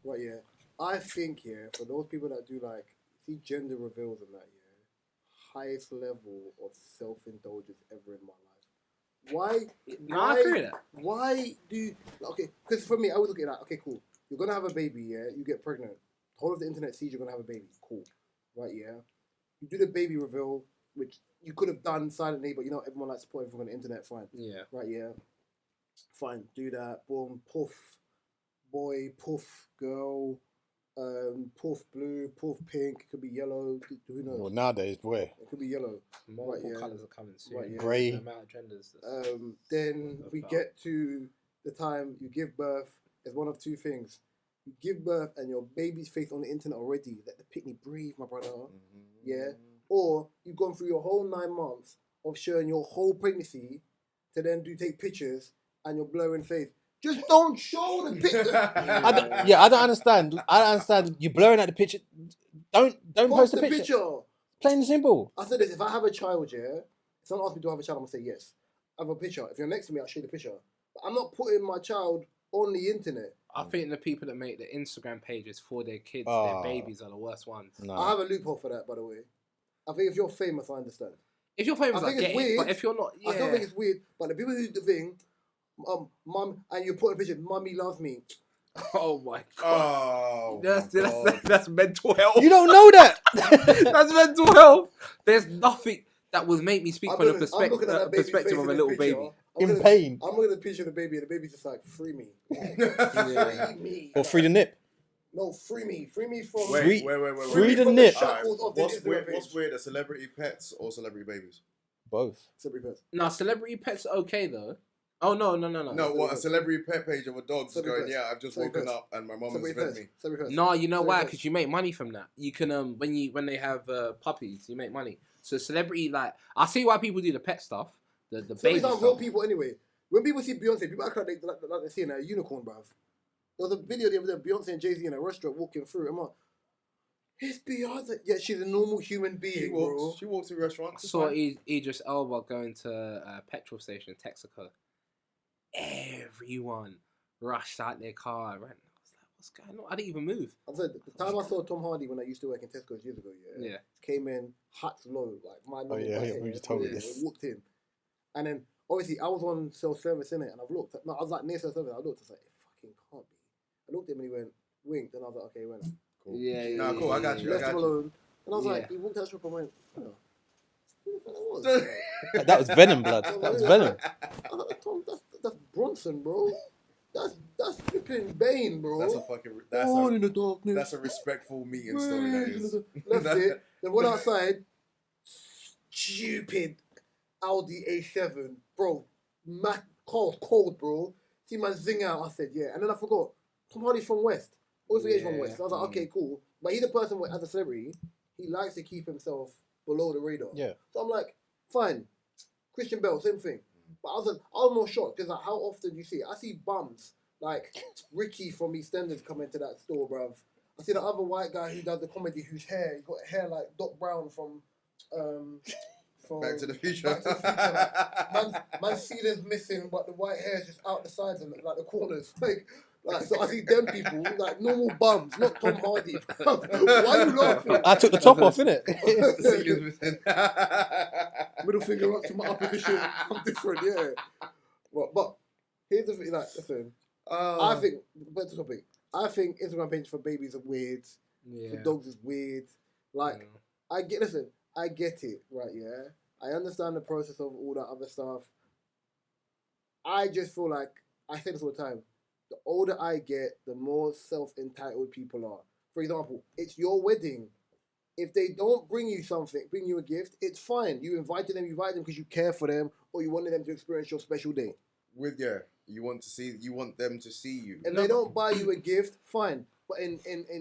Right, yeah. I think, yeah, for those people that do like, see gender reveals and that, yeah, highest level of self-indulgence ever in my life. Why? No, I agree with that. Why do you, okay, because for me, I was looking at, okay, cool. You're going to have a baby, yeah? You get pregnant. The whole of the internet sees you're going to have a baby. Cool. Right, yeah? You do the baby reveal, which you could have done silently, but you know, everyone likes to put everything on the internet, fine. Yeah. Right, yeah? Fine, do that. Boom, poof, boy, poof, girl, poof blue, poof pink. It could be yellow. Who knows? Well, nowadays, boy. It could be yellow. Multiple yeah. colours are coming soon. Right, yeah. Grey. The amount of genders. Then we get to the time you give birth. There's one of two things. You give birth and your baby's face on the internet already. Let the pitney breathe, my brother. Yeah. Or you've gone through your whole 9 months of showing your whole pregnancy to then take pictures and you're blurring face. Just don't show the picture. I don't understand. I don't understand. You're blurring out the picture. Don't post the picture. Plain and simple. I said this, if I have a child, yeah, if someone asks me, do I have a child, I'm going to say yes. I have a picture. If you're next to me, I'll show you the picture. But I'm not putting my child on the internet. I think the people that make the Instagram pages for their kids, their babies, are the worst ones. No. I have a loophole for that, by the way. I think if you're famous, I understand. If you're famous, I think I get it's weird. it. But if you're not, yeah. I still think it's weird, but the people who do the thing, mum, and you put a picture, mummy loves me. Oh my god. Oh, That's mental health. You don't know that. That's mental health. There's nothing that would make me speak from the I'm looking at that baby's perspective face of a in little the picture. baby. In pain. I'm looking at the picture of the baby, and the baby's just like, free me. Free me. Or free the nip. No, free me. Free me from... Wait. Free the from nip. shackles of the What's Instagram page. weirder, celebrity pets or celebrity babies? Both. Celebrity pets. No, celebrity pets are okay though. Oh no. No, what, a celebrity pet page of a dog just Celebrity going, pets. yeah, I've just Celebrity woken pets. up and my mum has Celebrity fed pets. me. Celebrity pets. No, you know why? Celebrity Because you make money from that. You can when they have puppies, you make money. So celebrity, like, I see why people do the pet stuff, the baby Celebrities aren't stuff. real people anyway. When people see Beyonce, people act like they're seeing a unicorn, bruv. There was a video the other day of Beyonce and Jay-Z in a restaurant walking through. I'm like, it's Beyonce. Yeah, she's a normal human being, bro. She walks to restaurants. I saw Idris Elba going to a petrol station in Texaco. Everyone rushed out their car. Ran. I was like, what's going on? I didn't even move. I said, the time I saw Tom Hardy when I used to work in Tesco's years ago, Yeah. came in, hats low, like my Oh, yeah, my yeah, head, you told me yeah, this. Walked in. And then, obviously, I was on self-service, innit? And I've looked. No, I was like near self-service. I looked. I was like, it fucking can't be. I looked at him and he went, winked. And I was like, okay, he went. Cool. Yeah. Nah, cool, I got you. Left him alone. And I was Yeah. like, he walked out the shop and went, oh. Who the hell was that? That was venom, blood. That was venom. I was like, Tom, that's Bronson, bro. That's flipping Bane, bro. That's a fucking. All in the darkness. That's a respectful meeting story. That is. Left it. Then went outside. Stupid Audi A7, bro. Car's cold, bro. See my zing out. I said, yeah. And then I forgot. Tom Hardy's from West. Always forget he's from West. So I was like, okay, cool. But he's a person where, as a celebrity, he likes to keep himself below the radar. Yeah. So I'm like, fine. Christian Bale, same thing. But I was more shocked because like, how often do you see it? I see bums like Ricky from EastEnders come into that store, bruv. I see the other white guy who does the comedy whose hair, he's got hair like Doc Brown from Back to the Future. Back to the Future. Man's ceiling's missing, but the white hair's just out the sides and like the corners. Like so I see them people, like normal bums, not Tom Hardy. Why are you laughing? I took the top off, innit? Middle finger up to my opposition. I'm different, yeah. But here's the thing, like, listen. I think, back to the topic. I think Instagram pages for babies are weird. Yeah. For dogs is weird. Like, I get it, right, yeah? I understand the process of all that other stuff. I just feel like, I say this all the time, the older I get, the more self-entitled people are. For example, it's your wedding. If they don't bring you something, bring you a gift, it's fine. You invite them because you care for them or you wanted them to experience your special day. you want them to see you. And they don't buy you a gift, fine. But in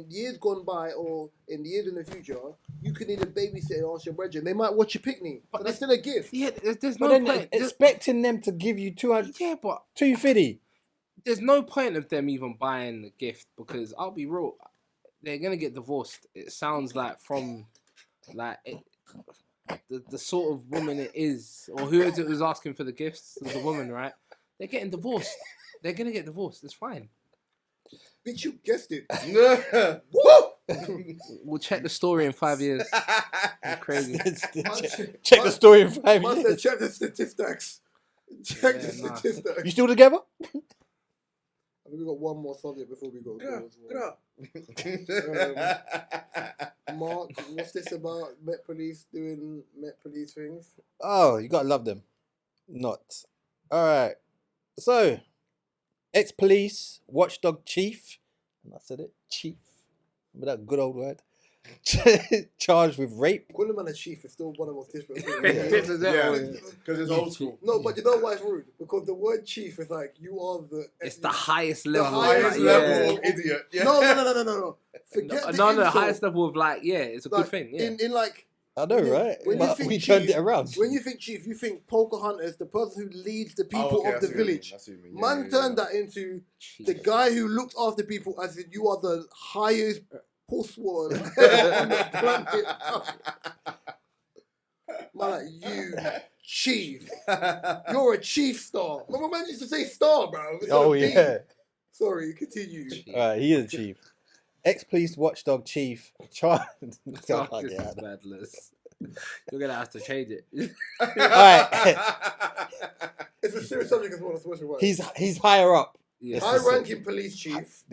years gone by, or in years in the future, you can need a babysitter or ask your brethren. They might watch your picnic, but that's still a gift. Yeah, there's But no then point. expecting them to give you 200, Yeah, but 250. there's no point of them even buying the gift because I'll be real, they're gonna get divorced. It sounds like from like the sort of woman it is, or who is it was asking for the gifts? It was a woman, right? They're getting divorced. They're gonna get divorced. It's fine. Bitch, you guessed it. We'll check the story in 5 years. Crazy. Check the story in 5 Must years. have checked the statistics. Check the Nah. statistics. You still together? I think we got one more subject before we go. Mark, what's this about? Met Police doing Met Police things? Oh, you gotta love them. Not. All right. So, ex-police watchdog chief, and I said it, chief. Remember that good old word? Charged with rape. Calling man a chief is still one of the most different Yeah, things. because it's old school. No, but you know why it's rude? Because the word chief is like, you are the... It's the highest level. highest like, level of idiot. Yeah. No. Forget the the insult. highest level of like, yeah, it's a Like, good thing. Yeah. In like, I know, When you- right? when you But think we turned chief- it around. when you think chief, you think Pocahontas, the person who leads the people Oh, okay, of the village. Man turned that into the guy who looks after people as if you are the highest pusswad on the planet. Man, like, you chief. You're a chief star. My man used to say star, bro. It's Oh, not a D. yeah. Sorry, continue. All right, he is the chief. Ex-police watchdog chief charged. Fuck, this is badless. You're gonna have to change it. Alright. It's a serious subject as well. That's what it's right. He's higher up. Yeah. High-ranking police chief.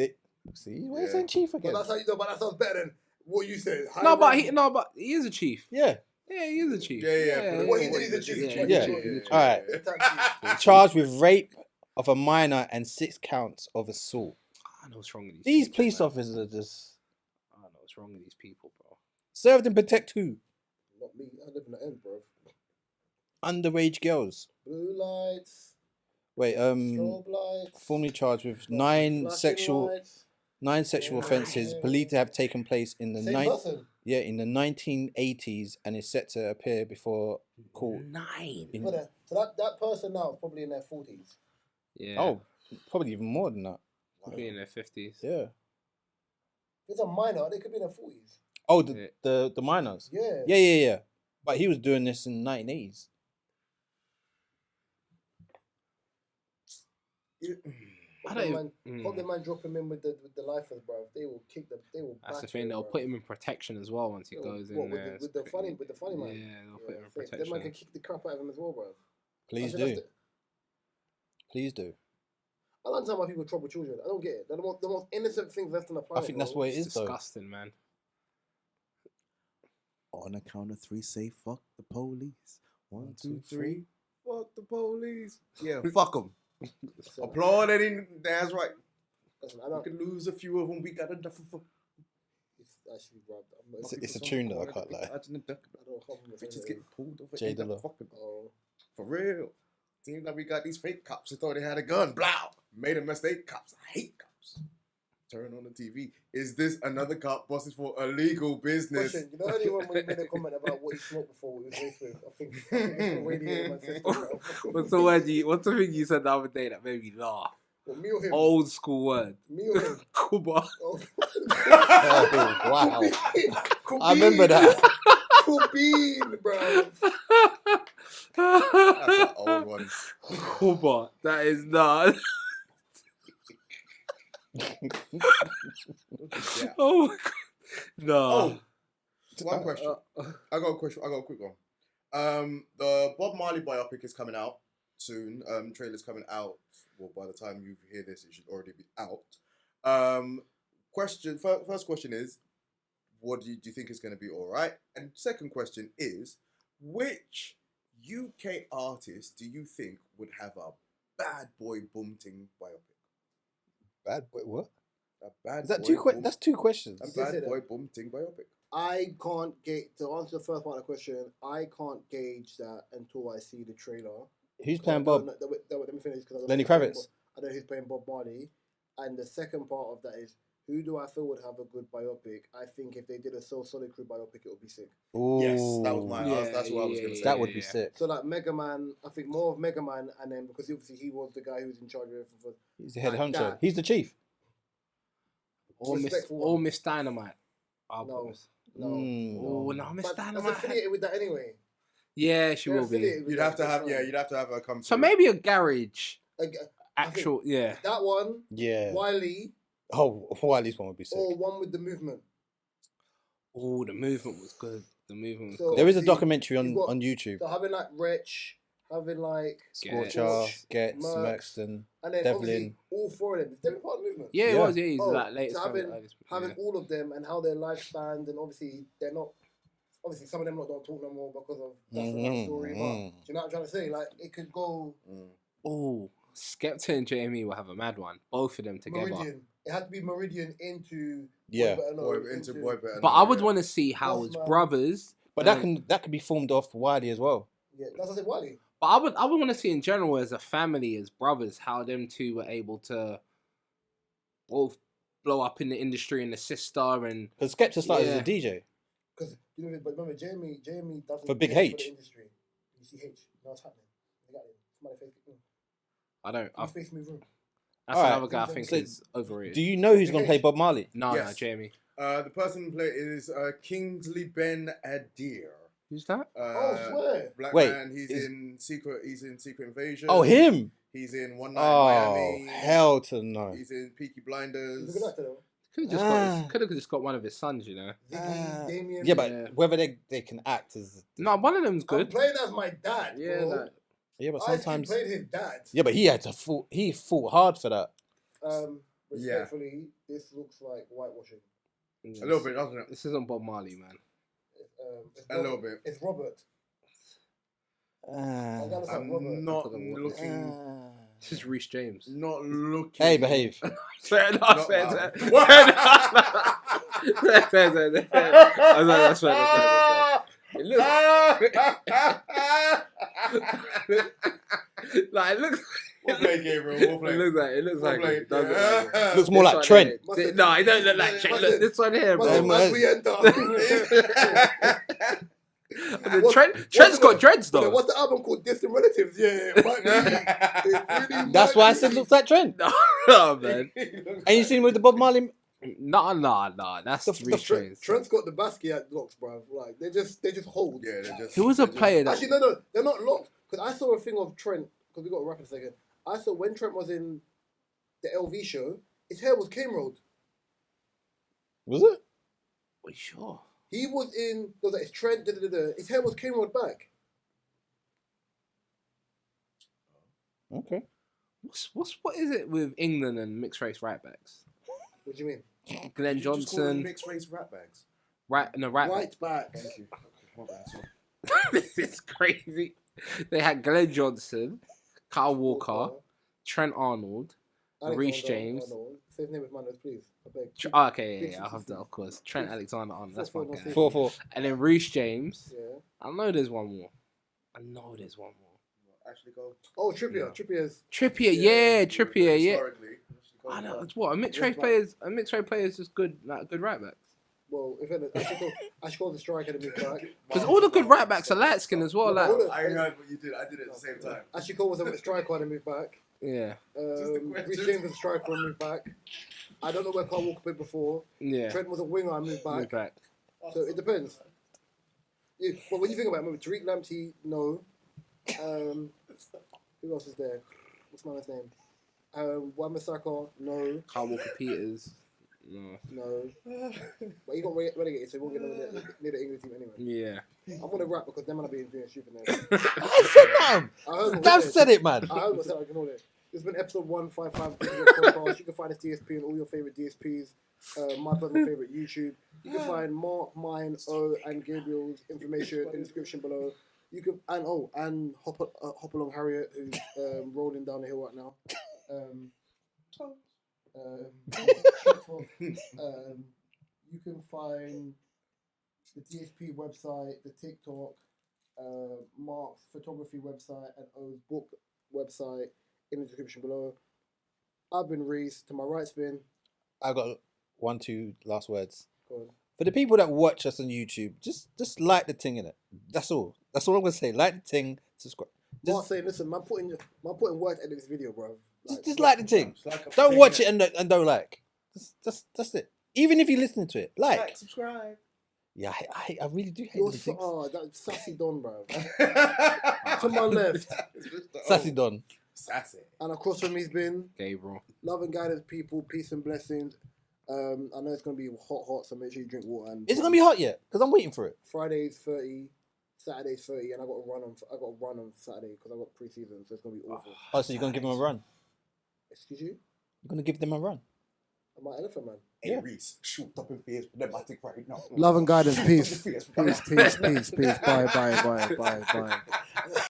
See, why are you Yeah. saying chief But again? that's how you know. But that sounds better than what you said. No, but High-ranking- he is a chief. Yeah. Yeah, he is a chief. Yeah. What he did is a chief. Yeah. Alright. Charged with rape of a minor and 6 counts of assault. I know what's wrong with These people, police man. officers are just I know what's wrong with these people, bro. served and protect who? Not me. I live in the end, bro. Underage girls. Blue lights. Wait, Strobe lights. formally charged with flashing nine sexual Yeah. offences believed to have taken place in the Same person. in the 1980s and is set to appear before court. 9. in- So that person now is probably in their 40s. Yeah. Oh, probably even more than that. Could be in their 50s. Yeah. It's a minor. They could be in their 40s. Oh, Yeah. the minors. Yeah. Yeah. But he was doing this in the 1980s. I don't man, even- Hope the man drop him in with the lifers, bro. They will kick them. They will. That's the batter thing. him, They'll bro. put him in protection as well once he Yo, goes what, in there. with the funny man. Yeah, they'll put him in That man protection. can kick the crap out of him as well, bro. Please I think do. that's Please do. I don't understand why people trouble children. I don't get it. They're the most innocent things left on the planet. I think that's bro. what it It's is, though. disgusting, man. On a count of 3, say fuck the police. 1, 2, 3. 3. Fuck the police. Yeah, fuck them. So, Applaud any. That's right. listen, I We don't. can lose a few of them. We got enough of them. It's actually, bro. It's a tune though, I can't lie. I don't compliment Bitches it. getting pulled over. Jay in the Dilla. fucking- Oh, For real. Seems like we got these fake cops who thought they had a gun. Blow. Made a mistake. Cops. I hate cops. Turn on the TV. Is this another cop busted for illegal business? question. You know, earlier when we made a comment about what he smoked before we was raced with, I think it's the radiator in my system. bro. What's the word what's the thing you said the other day that made me laugh? What, me or him? Old school word. Me or him? Kuba. Oh. Oh, wow. Could I remember that. Could be, bro. That's an old one. Kuba. That is not. Yeah. Oh my god. No. Oh, one question. I got a question. I got a quick one. The Bob Marley biopic is coming out soon. Trailer's coming out. Well, by the time you hear this, it should already be out. First question is, what do you think is going to be all right? And second question is, which UK artist do you think would have a bad boy boom ting biopic? Bad boy, what? A bad Is that boy two boom- That's two questions. A Say bad that. boy boom ting biopic. I can't gauge, to answer the first part of the question, I can't gauge that until I see the trailer. Who's playing Bob? Let me me finish because Lenny Kravitz. I know who's playing Bob Marley, and the second part of that is who do I feel would have a good biopic? I think if they did a Soul Solid Crew biopic, it would be sick. Ooh. Yes, that was mine. That's what I was going to say. That would be sick. So like Mega Man, I think more of Mega Man, and then because obviously he was the guy who was in charge of everything. He's the head like honcho. that. He's the chief. Or Miss Dynamite. No. Oh no, Miss But that's Dynamite. affiliated with that anyway. Yeah, she will be. Affiliated with You'd that, have to that's have, fine. yeah, you'd have to have her come. So through. maybe a garage. Actual, Yeah. that one. Yeah. Wiley. Oh, Wiley's one would be sick. Or one with the movement. Oh, the movement was good. The movement was So- good. There is a See, documentary on you've got- YouTube. So having like Wretch, having like Scorcher, Getz, Mercs, Mexton. and then Devlin. obviously all four of them. It's different part of the movement. Yeah, it Yeah. was. Yeah, he's Oh, like latest. so having yeah. all of them and how their lifespans and obviously they're not. Obviously, some of them don't talk no more because of that's another story. But do you know what I'm trying to say? Like it could go Oh, Skepta and Jamie will have a mad one. Both of them together. Meridian. It had to be Meridian into Yeah. Boy Better Know, Boy Better But Know, I would yeah. want to see how his Bossman. brothers. But that can be formed off Wiley as well. Yeah, that's what I said. Wiley. But I would want to see in general as a family, as brothers, how them two were able to both blow up in the industry and the sister and Because Skepta started Yeah. as a DJ. Because you know, but remember, Jamie doesn't For Big care H. for the industry. UCH. You know what's happening? They got it. Somebody face. I don't. Somebody face me room. That's Alright. another guy I think So is overrated. Do you know who's going to play Bob Marley? No, Yes. Jamie. The person who played is Kingsley Ben Adir. Who's that? Swear. Black Wait, man. He's in Secret Invasion. Oh, him? He's in One Night Oh, in Miami. hell to no. He's in Peaky He's Blinders. a good actor though. Could have just got one of his sons, you know. Ziggy, Damien. Yeah, but Yeah. whether they can act is... No, one of them's I'm good. playing as my dad. Yeah, bro. like, Yeah, but I sometimes... played his dad. Yeah, but he had to fought. He fought hard for that. Respectfully, this looks like whitewashing. A little bit, doesn't it? This isn't Bob Marley, man. It's A little bit. It's Robert. I gotta say Robert. I'm not Talking about looking. This is Reece James. Not looking. Hey, behave. Fair Not enough. Fair bad. That's fair. It looks. We'll play Gabriel. We'll play. It looks like play. it. Doesn't Yeah. like it. Looks more This like one Trent. here. No, he don't look like Trent. Look, this one here, bro. As we enter. Trent's got dreads though. What's the album called? Distant Relatives. Yeah, it might be. It really That's might why I be. said looks like Trent. No, man. And you seen him with the Bob Marley? Nah. That's The Reece James. Trent's got the Basquiat locks, bruv. Like they just hold. Yeah, they're just. He was a they're player that. Actually, no, they're not locked. Because I saw a thing of Trent. Because we got to wrap in a second. I saw when Trent was in the LV show, his hair was cane rolled. Was it? Are you sure? He was in. There was like, it's Trent. His hair was cane rolled back. Okay. What is it with England and mixed race right backs? What do you mean? Glenn You just call them Johnson, mixed race rat bags. right back. Right back. Thank you. My bad, sorry. This is crazy. They had Glenn Johnson, Kyle Walker, Trent Arnold, Reece James. Say his name with manners, please. I beg. Okay, yeah, I have that, of course. Trent Alexander Arnold, that's my guy. 4-4. And then Reece James. Yeah. I know there's one more. Actually, go. Oh, Trippier. Trippier's. Trippier, yeah, Trippier, yeah. Historically, I know. What a mixed race players. A mixed race players is good, like good right backs. Well, if anything, I should call the striker to move back. Because all the good right backs are light skinned as well. Like, I heard what you did. I did it at the same time. Ashley Cole was a striker to move back. yeah, Reece James was a striker and moved back. I don't know where Carl Walker played before. yeah. Trent was a winger and moved back. Move back. So it depends. Yeah, well, when you think about it, remember Tariq Lamptey, no. Who else is there? What's my man's name? Wan-Bissaka, no. Kyle Walker Peters. No. But he got relegated, so he won't get near the English team anyway. Yeah. I'm gonna rap because them man are being doing stupid now. I said that. I heard what Dad he said it, man. I heard what said. I can hold it. This has been episode 155 of the podcast. You can find us DSP on all your favorite DSPs. My personal favorite YouTube. You can find Mark, mine, O, and Gabriel's information in the description below. You can and hop along Harriet, who's rolling down the hill right now. You can find the DSP website, the TikTok, Mark's photography website, and O's book website in the description below. I've been Reese. To my right's been. I got 2 last words. Go on. For the people that watch us on YouTube, just like the thing in it. That's all. That's all I'm gonna say. Like the thing, subscribe. Mark saying, listen, man, putting work to edit this video, bro. Just like the thing. Like Don't watch it and don't like. That's it. Even if you're listening to it, like. subscribe. Yeah, I really do hate You're these things. that's Sassy Don, bro. To my left. Sassy Don. Sassy. And across from me's been Gabriel. love and guidance, people, peace and blessings. I know it's gonna be hot, so make sure you drink water. And Is it gonna be hot yet? Because I'm waiting for it. Friday's 30, Saturday's 30, and I got to run on Saturday because I got pre-season, so it's gonna be awful. Oh, so you're gonna give them a run? Excuse you? You're gonna give them a run? I'm my elephant man. Hey, Reese, shoot up in face, problematic right now. Love and guidance, peace. Peace. Bye.